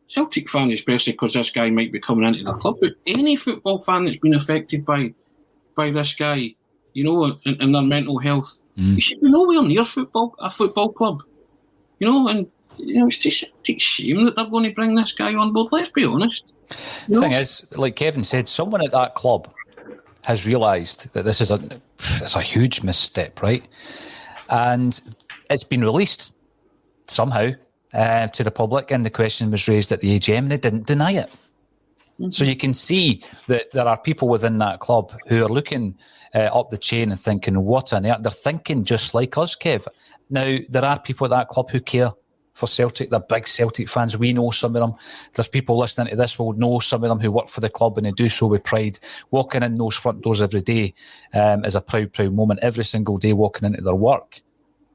S3: Celtic fans especially, because this guy might be coming into the club, but any football fan that's been affected by this guy, you know, and their mental health, he should be nowhere near a football club. You know, and you know, it's just a shame that they're going to bring this guy on board. Let's be honest.
S1: The thing is, like Kevin said, someone at that club has realised that this is a huge misstep, right? And it's been released somehow to the public, and the question was raised at the AGM, and they didn't deny it. Mm-hmm. So you can see that there are people within that club who are looking up the chain and thinking, what on earth? They're thinking just like us, Kev. Now, there are people at that club who care for Celtic. They're big Celtic fans. We know some of them. There's people listening to this will know some of them who work for the club, and they do so with pride. Walking in those front doors every day is a proud, proud moment. Every single day walking into their work.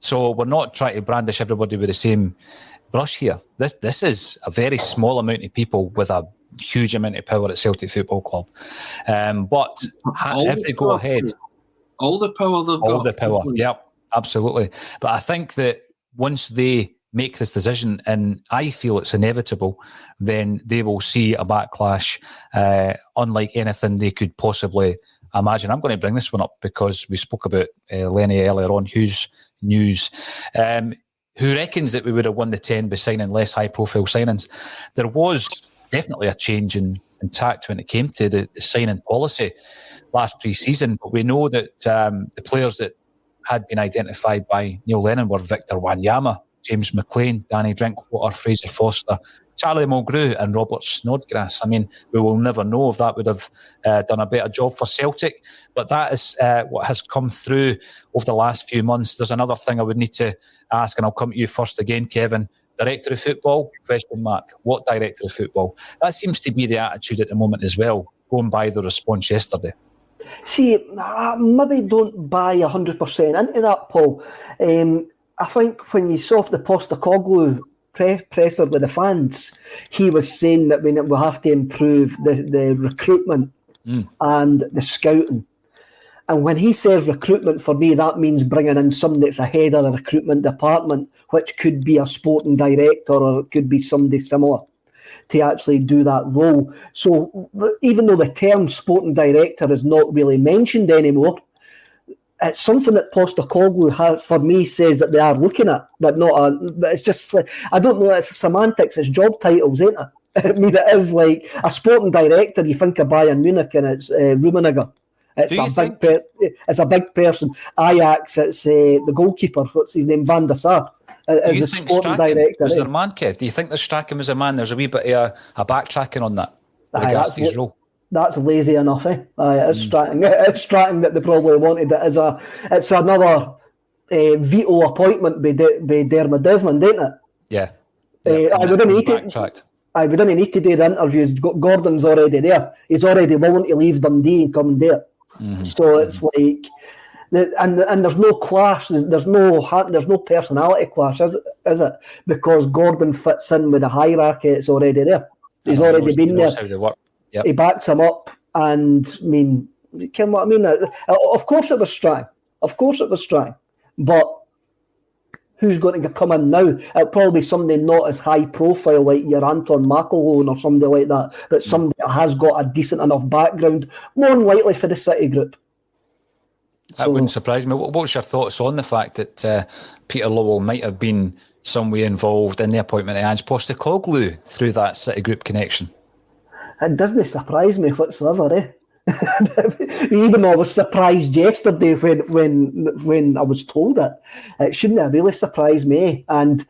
S1: So we're not trying to brandish everybody with the same brush here. This is a very small amount of people with a huge amount of power at Celtic Football Club. But if they go ahead...
S3: All the power they've got.
S1: All the power, yeah, absolutely. But I think that once they make this decision, and I feel it's inevitable, then they will see a backlash unlike anything they could possibly imagine. I'm going to bring this one up because we spoke about Lenny earlier on, whose news, who reckons that we would have won the 10 by signing less high-profile signings. There was definitely a change in tact when it came to the signing policy last pre-season, but we know that the players that had been identified by Neil Lennon were Victor Wanyama, James McLean, Danny Drinkwater, Fraser Foster, Charlie Mulgrew and Robert Snodgrass. I mean, we will never know if that would have done a better job for Celtic, but that is what has come through over the last few months. There's another thing I would need to ask, and I'll come to you first again, Kevin. Director of football? Question mark. What director of football? That seems to be the attitude at the moment as well, going by the response yesterday.
S2: See, maybe don't buy 100% into that, Paul. I think when you saw the Postecoglou presser with the fans, he was saying that we'll have to improve the recruitment and the scouting. And when he says recruitment, for me, that means bringing in somebody that's ahead of the recruitment department, which could be a sporting director or it could be somebody similar to actually do that role. So even though the term sporting director is not really mentioned anymore, it's something that Postecoglou for me says that they are looking at, but it's just, I don't know, it's semantics, it's job titles, ain't it? I mean, it is like a sporting director, you think of Bayern Munich and it's Rummenigge. It's a big person. Ajax, it's the goalkeeper, what's his name, Van der Sar. As a sporting director.
S1: Was there a man, Kev? Do you think that Strachan was a man? There's a wee bit of a backtracking on that with regards to his role.
S2: That's lazy enough, eh? It's Strachan. It's Strachan that they probably wanted it as it's another veto appointment by Dermot Desmond, ain't it?
S1: Yeah.
S2: We didn't need to do the interviews. Gordon's already there. He's already willing to leave Dundee and come and do it. Mm-hmm. So it's like, and there's no clash. There's no personality clash, is it? Because Gordon fits in with the hierarchy. It's already there. He's already been there. How they work. Yep. He backs him up, and I mean, you know what I mean? Of course it was Strang. But who's going to come in now? It'll probably be somebody not as high profile like your Anton McElhone or somebody like that, but somebody that has got a decent enough background, more than likely for the City group.
S1: That wouldn't surprise me. What's your thoughts on the fact that Peter Lowell might have been some way involved in the appointment of Ange Postecoglou through that City group connection?
S2: It doesn't surprise me whatsoever, eh? Even though I was surprised yesterday when I was told it shouldn't have really surprised me. And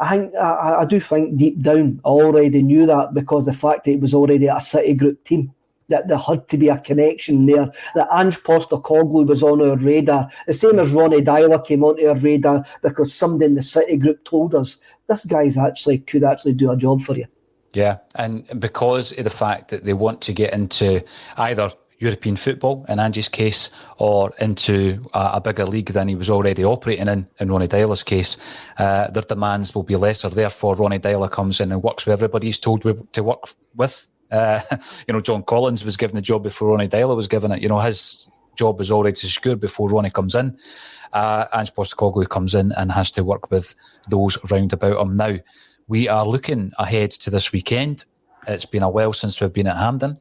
S2: I do think deep down I already knew that, because the fact that it was already a City group team, that there had to be a connection there, that Ange Postecoglou was on our radar, the same as Ronnie Dyler came onto our radar because somebody in the City group told us this guy's could actually do a job for you.
S1: Yeah, and because of the fact that they want to get into either European football, in Ange's case, or into a bigger league than he was already operating in Ronnie Dyler's case, their demands will be lesser. Therefore, Ronnie Dyler comes in and works with everybody he's told to work with. John Collins was given the job before Ronnie Dyler was given it. His job is already secure before Ronnie comes in. Ange Postecoglou comes in and has to work with those round about him. Now, we are looking ahead to this weekend. It's been a while since we've been at Hampden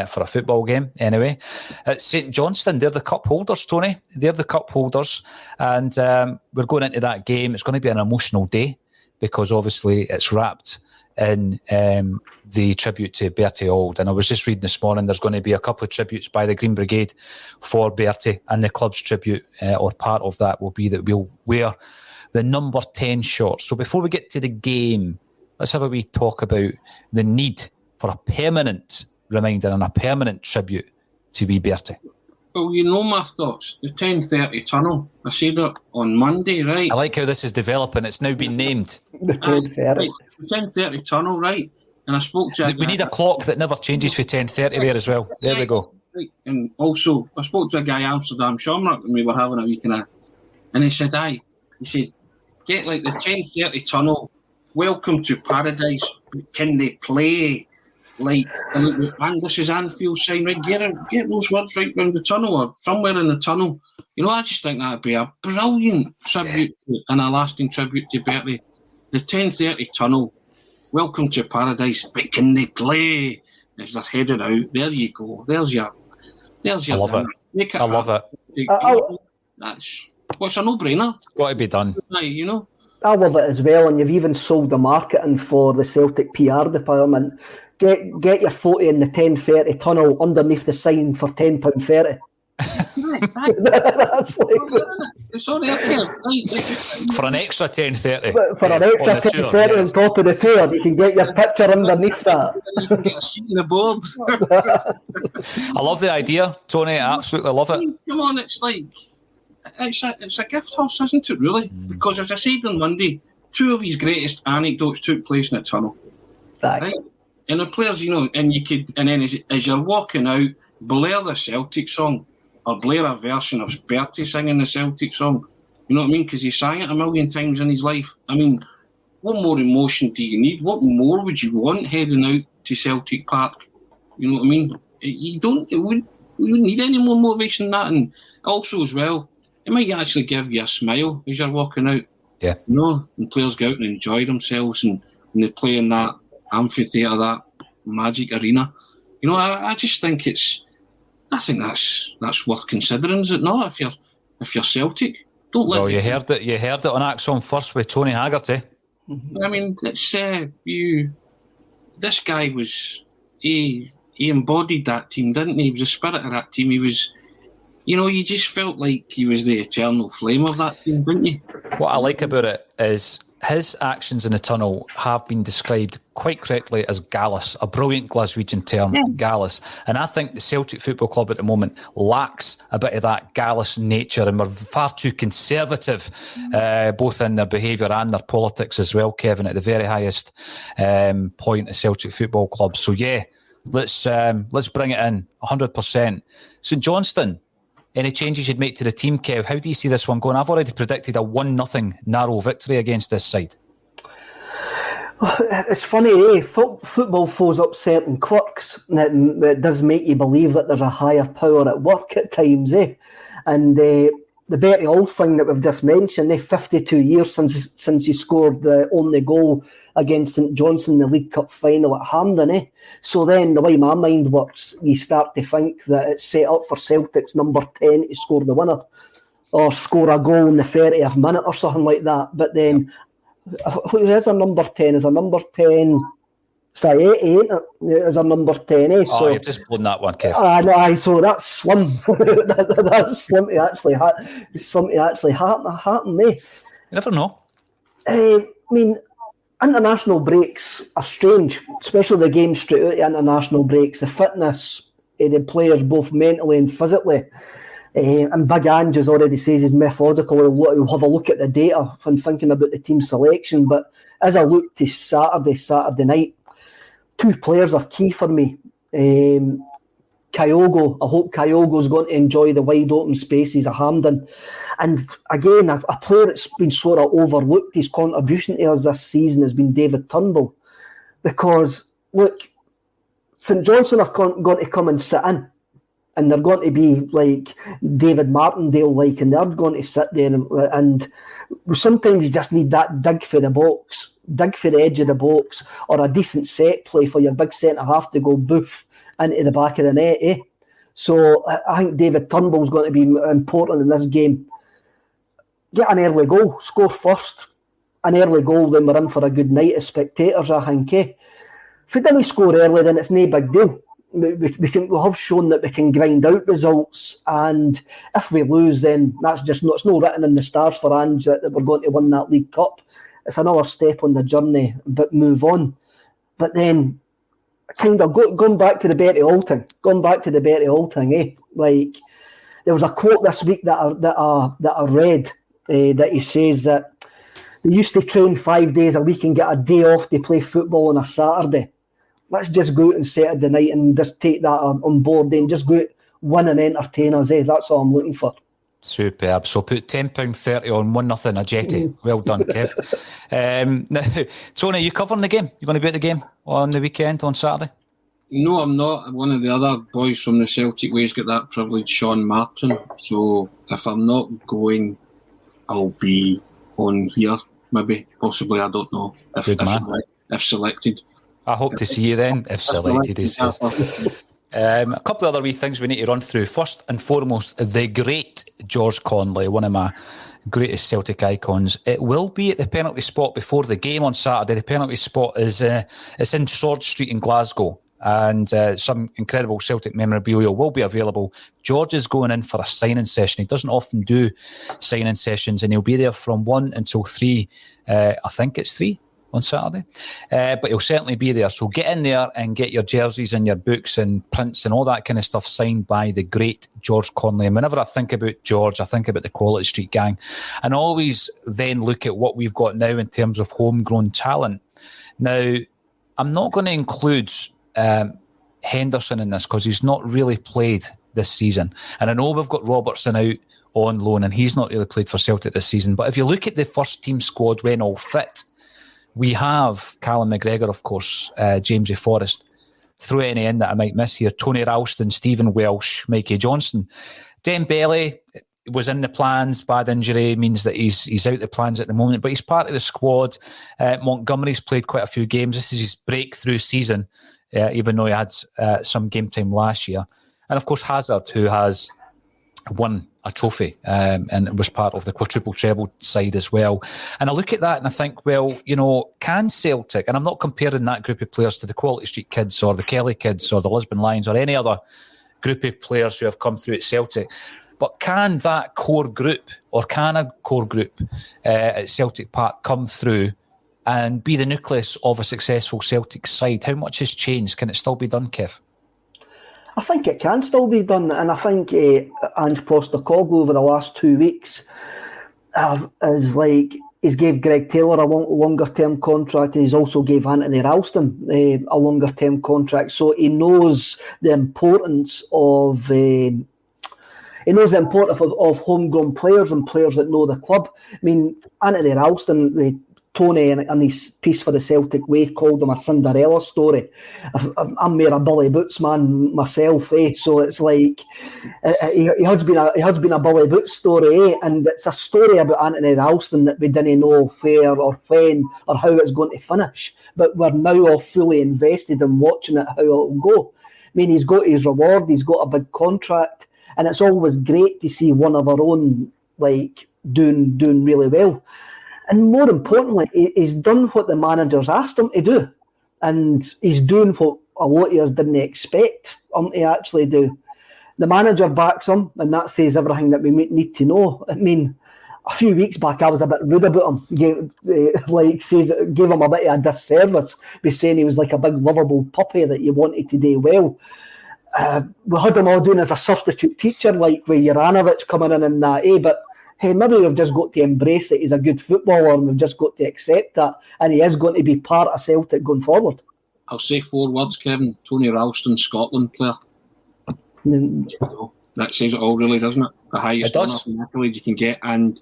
S1: for a football game, anyway. At St Johnstone, they're the cup holders, Tony. They're the cup holders. And we're going into that game. It's going to be an emotional day because obviously it's wrapped in the tribute to Bertie Auld. And I was just reading this morning, there's going to be a couple of tributes by the Green Brigade for Bertie, and the club's tribute, or part of that, will be that we'll wear the number 10 shorts. So before we get to the game, let's have a wee talk about the need for a permanent reminder and a permanent tribute to wee Bertie.
S3: Well, you know my thoughts. The 10:30 tunnel. I said it on Monday, right?
S1: I like how this is developing. It's now been named.
S2: The 10:30.
S3: Right. The 10:30 tunnel, right? And I spoke to
S1: We need a clock that never changes for 10:30 there as well. There we go.
S3: Right. And also, I spoke to a guy, Amsterdam Shamrock, and we were having a week and he said, he said, get like the 10:30 tunnel, welcome to paradise. Can they play? Like, and this is Anfield sign, right? Get those words right round the tunnel or somewhere in the tunnel. You know, I just think that'd be a brilliant tribute and a lasting tribute to Bertie. The 10:30 tunnel, welcome to paradise. But can they play? As they're headed out, there you go. There's your.
S1: I love it. I love it.
S3: That's what's a no-brainer.
S1: It's got to be done.
S3: You know.
S2: I love it as well, and you've even sold the marketing for the Celtic PR department. Get your photo in the 10:30 tunnel underneath the sign for £10.30. That's like
S3: sorry,
S1: for an extra 10:30.
S2: For an extra 10:30 on top of the tour, you can get your picture underneath that.
S3: You can get a seat in the board.
S1: I love the idea, Tony. I absolutely love it.
S3: Come on, it's like it's a gift horse, isn't it? Really? Because as I said on Monday, two of his greatest anecdotes took place in a tunnel. Right? And the players, you know, and then as you're walking out, blare the Celtic song or blare a version of Bertie singing the Celtic song. You know what I mean? Because he sang it a million times in his life. I mean, what more emotion do you need? What more would you want heading out to Celtic Park? You know what I mean? You wouldn't need any more motivation than that. And also as well, it might actually give you a smile as you're walking out.
S1: Yeah.
S3: You know, and players go out and enjoy themselves and they play in that amphitheatre, that magic arena. You know, I just think that's worth considering, is it not? If you're Celtic, don't let.
S1: Well, you heard it on ACSOM first with Tony Haggerty.
S3: I mean, it's this guy was he embodied that team, didn't he? He was the spirit of that team. He was, you know, you just felt like he was the eternal flame of that team, didn't you?
S1: What I like about it is his actions in the tunnel have been described quite correctly as gallus, a brilliant Glaswegian term, gallus. And I think the Celtic Football Club at the moment lacks a bit of that gallus nature, and we're far too conservative, both in their behaviour and their politics as well, Kevin, at the very highest point of Celtic Football Club. So yeah, let's bring it in 100%. St Johnstone, any changes you'd make to the team, Kev? How do you see this one going? I've already predicted a 1-0 narrow victory against this side.
S2: It's funny, football throws up certain quirks that does make you believe that there's a higher power at work at times, And the Bertie Auld thing that we've just mentioned, 52 years since he scored the only goal against St Johnstone in the League Cup final at Hampden, So then, the way my mind works, you start to think that it's set up for Celtic's number 10 to score the winner or score a goal in the 30th minute or something like that. But then, who is our number 10? Is our number 10 Saeti, ain't it? Is our number 10,
S1: Oh,
S2: so,
S1: you've just blown that one, Kev.
S2: no, so that's slim. That's slim to actually happen,
S1: You never know.
S2: I mean, international breaks are strange, especially the games straight out of international breaks. The fitness of the players, both mentally and physically. And Big Ange has already says he's methodical. He'll have a look at the data when thinking about the team selection. But as I look to Saturday night, two players are key for me. Kyogo, I hope Kyogo's going to enjoy the wide open spaces of Hampden. And again, a player that's been sort of overlooked, his contribution to us this season has been David Turnbull. Because, look, St Johnstone are going to come and sit in and they're going to be like David Martindale, like, and they're going to sit there and sometimes you just need that dig for the box, dig for the edge of the box, or a decent set play for your big centre half to go boof into the back of the net, eh? So I think David Turnbull's going to be important in this game. Get an early goal, score first. An early goal, then we're in for a good night as spectators, I think, eh? If we didn't score early, then it's no big deal. We'll have shown that we can grind out results, and if we lose, then that's just it's not written in the stars for Ange that we're going to win that League Cup. It's another step on the journey, but move on. But then, kind of going back to the Bertie Auld thing, eh? Like, there was a quote this week that I read that he says that they used to train 5 days a week and get a day off to play football on a Saturday. Let's just go out on Saturday night and just take that on board and just go out, win and entertain us, eh? That's all I'm looking for.
S1: Superb. So put £10.30 on 1-0 a jetty. Well done, Kev. Now, Tony, are you covering the game? You going to be at the game on the weekend, on Saturday?
S3: No, I'm not. One of the other boys from the Celtic way's got that privilege, Sean Martin. So if I'm not going, I'll be on here, maybe, possibly, I don't know, if selected.
S1: I hope to see you then, if selected, he says. A couple of other wee things we need to run through. First and foremost, the great George Conley, one of my greatest Celtic icons. It will be at the penalty spot before the game on Saturday. The penalty spot is it's in Sword Street in Glasgow, and some incredible Celtic memorabilia will be available. George is going in for a signing session. He doesn't often do signing sessions, and he'll be there from 1 until 3. I think it's 3 on Saturday, but he'll certainly be there. So get in there and get your jerseys and your books and prints and all that kind of stuff signed by the great George Conley. And whenever I think about George, I think about the Quality Street Gang, and always then look at what we've got now in terms of homegrown talent. Now, I'm not going to include Henderson in this because he's not really played this season, and I know we've got Robertson out on loan and he's not really played for Celtic this season. But if you look at the first team squad when all fit, we have Callum McGregor, of course, Jamesy Forrest. Throw any in that I might miss here. Tony Ralston, Stephen Welsh, Mikey Johnson. Dembele was in the plans. Bad injury means that he's out the plans at the moment, but he's part of the squad. Montgomery's played quite a few games. This is his breakthrough season, even though he had some game time last year. And of course, Hazard, who has won a trophy and was part of the quadruple treble side as well. And I look at that and I think, well, you know, can Celtic, and I'm not comparing that group of players to the Quality Street kids or the Kelly kids or the Lisbon Lions or any other group of players who have come through at Celtic, but can that core group, or can a core group at Celtic Park come through and be the nucleus of a successful Celtic side? How much has changed? Can it still be done, Kev?
S2: I think it can still be done, and I think Ange Postecoglou over the last 2 weeks he's gave Greg Taylor a longer term contract, and he's also gave Anthony Ralston a longer term contract. So he knows the importance of homegrown players and players that know the club. I mean, Anthony Ralston, Tony, in his piece for the Celtic Way, called him a Cinderella story. I'm more a Billy Boots man myself, eh? So it's like he has been a Billy Boots story, eh? And it's a story about Anthony Ralston that we didn't know where or when or how it's going to finish, but we're now all fully invested in watching it, how it'll go. I mean, he's got his reward, he's got a big contract, and it's always great to see one of our own like doing really well. And more importantly, he's done what the managers asked him to do. And he's doing what a lot of us didn't expect him to actually do. The manager backs him, and that says everything that we need to know. I mean, a few weeks back, I was a bit rude about him. Gave him a bit of a disservice by saying he was like a big lovable puppy that you wanted to do well. We had him all doing as a substitute teacher, like with Juranovic coming in and that, eh? But hey, maybe we've just got to embrace it. He's a good footballer and we've just got to accept that. And he is going to be part of Celtic going forward.
S3: I'll say 4 words, Kevin. Tony Ralston, Scotland player. That says it all, really, doesn't it? The highest honour and accolades you can get. And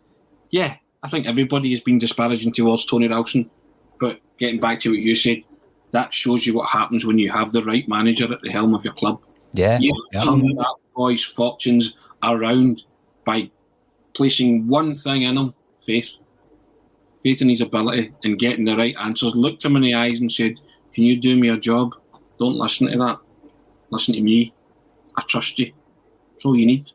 S3: yeah, I think everybody has been disparaging towards Tony Ralston. But getting back to what you said, that shows you what happens when you have the right manager at the helm of your club.
S1: Yeah.
S3: He's boys' fortunes around by placing one thing in him, faith in his ability and getting the right answers. Looked him in the eyes and said, "Can you do me a job? Don't listen to that. Listen to me. I trust you." That's all you need.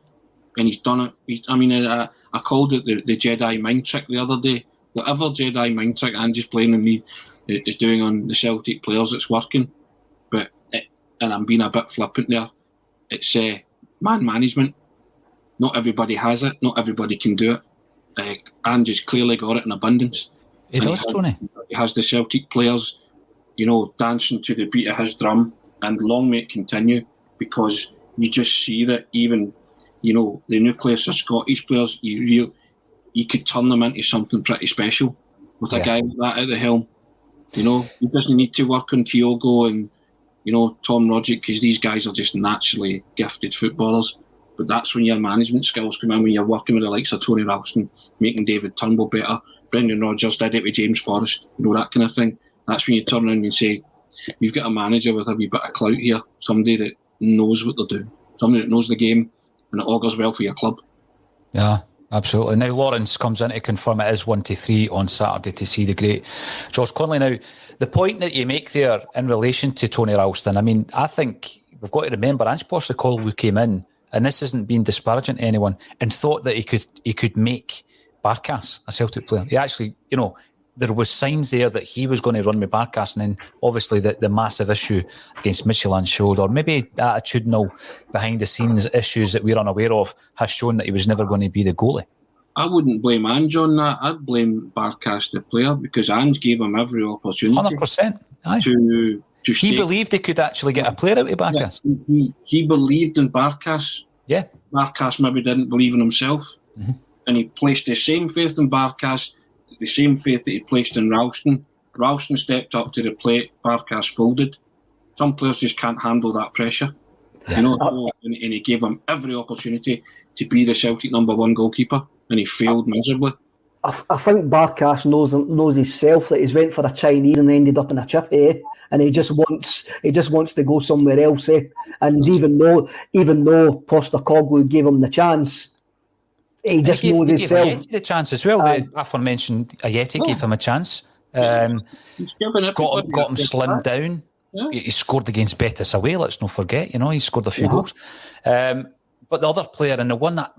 S3: And he's done it. I called it the Jedi mind trick the other day. Whatever Jedi mind trick Andy's playing on me is doing on the Celtic players, it's working. And I'm being a bit flippant there. It's man management. Not everybody has it. Not everybody can do it. Andy's clearly got it in abundance.
S1: He does, Tony.
S3: He has the Celtic players, dancing to the beat of his drum, and long may it continue, because you just see that even, the nucleus of Scottish players, you could turn them into something pretty special with a guy like that at the helm. He doesn't need to work on Kyogo and, Tom Roderick, because these guys are just naturally gifted footballers. But that's when your management skills come in, when you're working with the likes of Tony Ralston, making David Turnbull better. Brendan Rodgers did it with James Forrest, that kind of thing. That's when you turn around and say, you've got a manager with a wee bit of clout here, somebody that knows what they're doing, somebody that knows the game, and it augurs well for your club.
S1: Yeah, absolutely. Now Lawrence comes in to confirm it is 1-3 on Saturday to see the great George Conley. Now, the point that you make there in relation to Tony Ralston, I think we've got to remember Ange Postecoglou came in, and this isn't being disparaging to anyone, and thought that he could make Barkas a Celtic player. He actually, there was signs there that he was going to run with Barkas, and then obviously the massive issue against Michelin showed, or maybe attitudinal behind the scenes issues that we're unaware of has shown that he was never going to be the goalie.
S3: I wouldn't blame Ange on that. I'd blame Barkas, the player, because Ange gave him every opportunity
S1: 100%. Aye.
S3: to
S1: he believed he could actually get a player out of Barkas.
S3: Yeah, he believed in Barkas.
S1: Yeah.
S3: Barkas maybe didn't believe in himself. Mm-hmm. And he placed the same faith in Barkas, the same faith that he placed in Ralston. Ralston stepped up to the plate, Barkas folded. Some players just can't handle that pressure. Yeah. And he gave him every opportunity to be the Celtic number one goalkeeper, and he failed miserably.
S2: I think Barkas knows himself that he's went for a Chinese and ended up in a chip, and he just wants to go somewhere else, And even though Postecoglou gave him the chance, he just knows himself.
S1: He gave Ayeti the chance as well. The aforementioned Ayeti gave him a chance. Got him slimmed down. Yeah. He scored against Betis away, let's not forget. He scored a few goals. But the other player, and the one that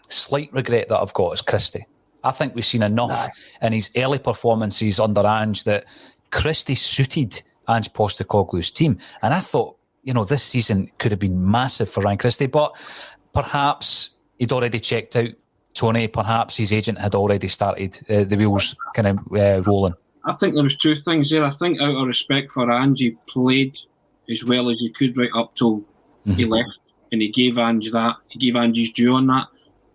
S1: slight regret that I've got, is Christie. I think we've seen enough in his early performances under Ange that Christie suited Ange Postecoglou's team. And I thought, this season could have been massive for Ryan Christie, but perhaps he'd already checked out Tony. Perhaps his agent had already started the wheels kind of rolling.
S3: I think there was two things there. I think out of respect for Ange, he played as well as he could right up till he left, and he gave Ange that. He gave Ange his due on that,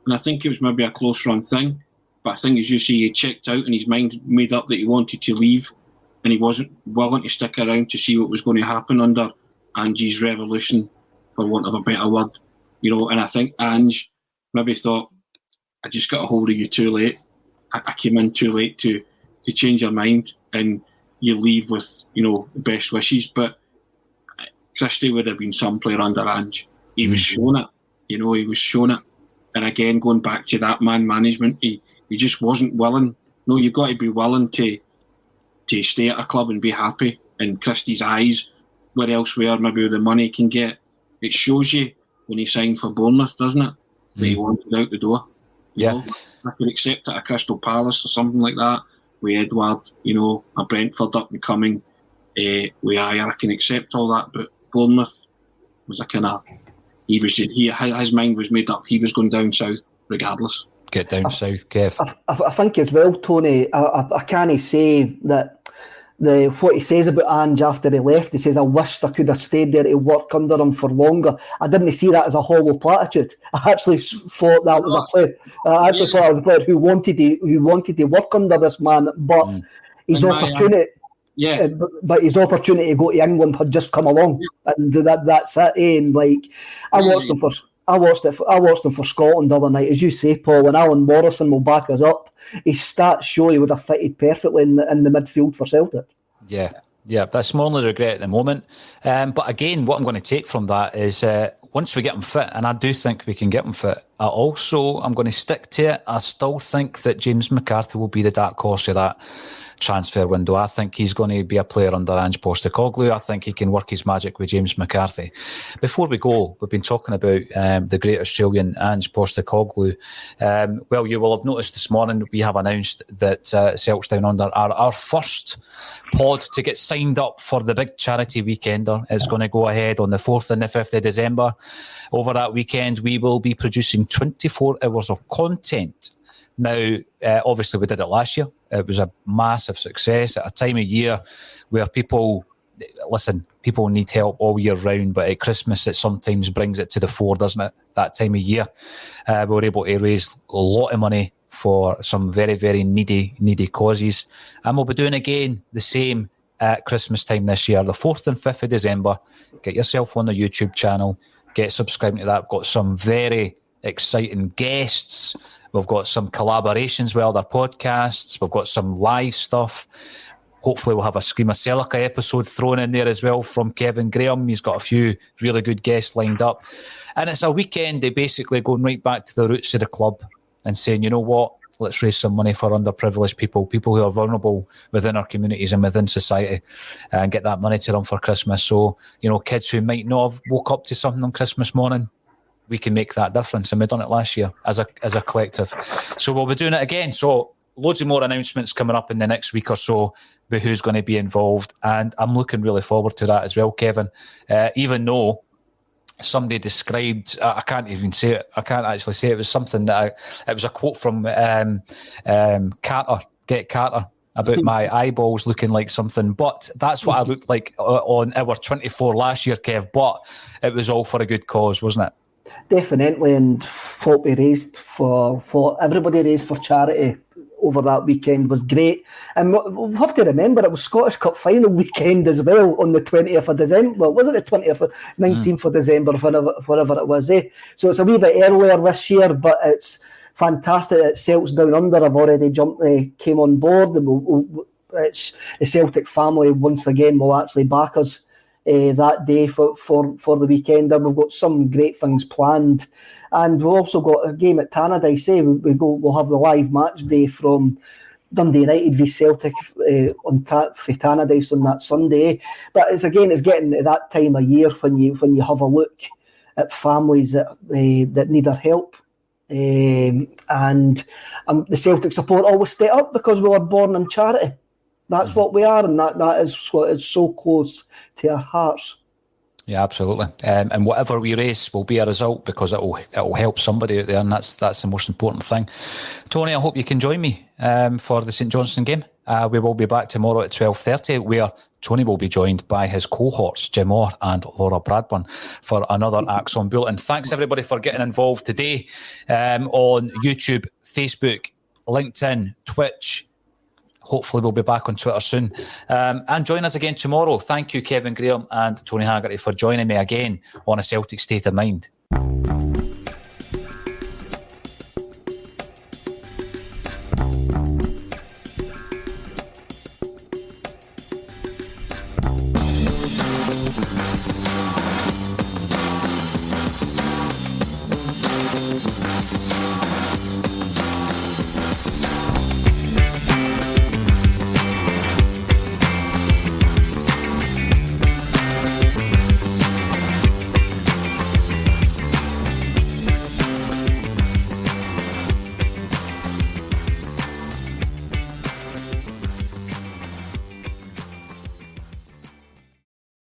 S3: and I think it was maybe a close run thing. But I think, as you see, he checked out and his mind made up that he wanted to leave, and he wasn't willing to stick around to see what was going to happen under Ange's revolution, for want of a better word. And I think Ange maybe thought, I just got a hold of you too late. I came in too late to change your mind, and you leave with, best wishes. But Christie would have been some player under Ange. He was shown it. He was shown it. And again, going back to that man management, he just wasn't willing. No, you've got to be willing to stay at a club and be happy. And Christie's eyes were elsewhere, maybe where the money he can get. It shows you when he signed for Bournemouth, doesn't it? That he wanted out the door. You know? I could accept it at Crystal Palace or something like that. With Edward, a Brentford up and coming, with Ayer, I can accept all that. But Bournemouth was a kind of, his mind was made up. He was going down south regardless.
S1: Get down south, Kev.
S2: I think as well, Tony. I can't say that what he says about Ange after he left. He says, "I wished I could have stayed there to work under him for longer." I didn't see that as a hollow platitude. I actually thought that was a player. I actually thought it was a player who wanted to work under this man, but his opportunity. But his opportunity to go to England had just come along, and that's it. And I watched him for Scotland the other night, as you say, Paul. And Alan Morrison will back us up. His stats show he would have fitted perfectly in the midfield for Celtic. Yeah,
S1: that's more than a regret at the moment. But again, what I'm going to take from that is once we get him fit, and I do think we can get him fit, I'm going to stick to it. I still think that James McCarthy will be the dark horse of that transfer window. I think he's going to be a player under Ange Postecoglou. I think he can work his magic with James McCarthy. Before we go, we've been talking about the great Australian Ange Postecoglou. Well, you will have noticed this morning we have announced that Celts Down Under are our first pod to get signed up for the big charity weekender. It's going to go ahead on the 4th and the 5th of December. Over that weekend, we will be producing 24 hours of content. Now, obviously, we did it last year. It was a massive success at a time of year where people need help all year round, but at Christmas, it sometimes brings it to the fore, doesn't it? That time of year, we were able to raise a lot of money for some very, very needy causes. And we'll be doing again the same at Christmas time this year, the 4th and 5th of December. Get yourself on the YouTube channel, get subscribing to that. We've got some very exciting guests. We've got some collaborations with other podcasts. We've got some live stuff. Hopefully we'll have a Scream of Celica episode thrown in there as well from Kevin Graham. He's got a few really good guests lined up. And it's a weekend of basically going right back to the roots of the club and saying, you know what, let's raise some money for underprivileged people who are vulnerable within our communities and within society, and get that money to them for Christmas. So, you know, kids who might not have woke up to something on Christmas morning, we can make that difference. And we've done it last year as a collective. So we'll be doing it again. So loads of more announcements coming up in the next week or so about who's going to be involved. And I'm looking really forward to that as well, Kevin. Even though somebody described, I can't even say it. I can't actually say it. It was something that it was a quote from Carter, Get Carter, about my eyeballs looking like something. But that's what I looked like on our 24 last year, Kev. But it was all for a good cause, wasn't it?
S2: Definitely, and what everybody raised for charity over that weekend was great. And we'll have to remember it was Scottish Cup final weekend as well on the 20th of December. Was it the 20th, 19th of December, whatever it was, eh? So it's a wee bit earlier this year, but it's fantastic that Celts Down Under have already came on board. It's the Celtic family once again will actually back us that day for the weekend, and we've got some great things planned. And we've also got a game at Tannadice. We'll have the live match day from Dundee United v Celtic on Tannadice on that Sunday. But it's getting to that time of year when you have a look at families that need our help. And the Celtic support always stay up because we were born in charity. That's what we are, and that is what is so close to our hearts.
S1: Yeah, absolutely. And whatever we raise will be a result because it will help somebody out there, and that's the most important thing. Tony, I hope you can join me for the St Johnstone game. We will be back tomorrow at 12:30, where Tony will be joined by his cohorts, Jim Orr and Laura Bradburn, for another ACSOM Bulletin. Thanks, everybody, for getting involved today on YouTube, Facebook, LinkedIn, Twitch. Hopefully we'll be back on Twitter soon. And join us again tomorrow. Thank you, Kevin Graham and Tony Haggerty, for joining me again on A Celtic State of Mind.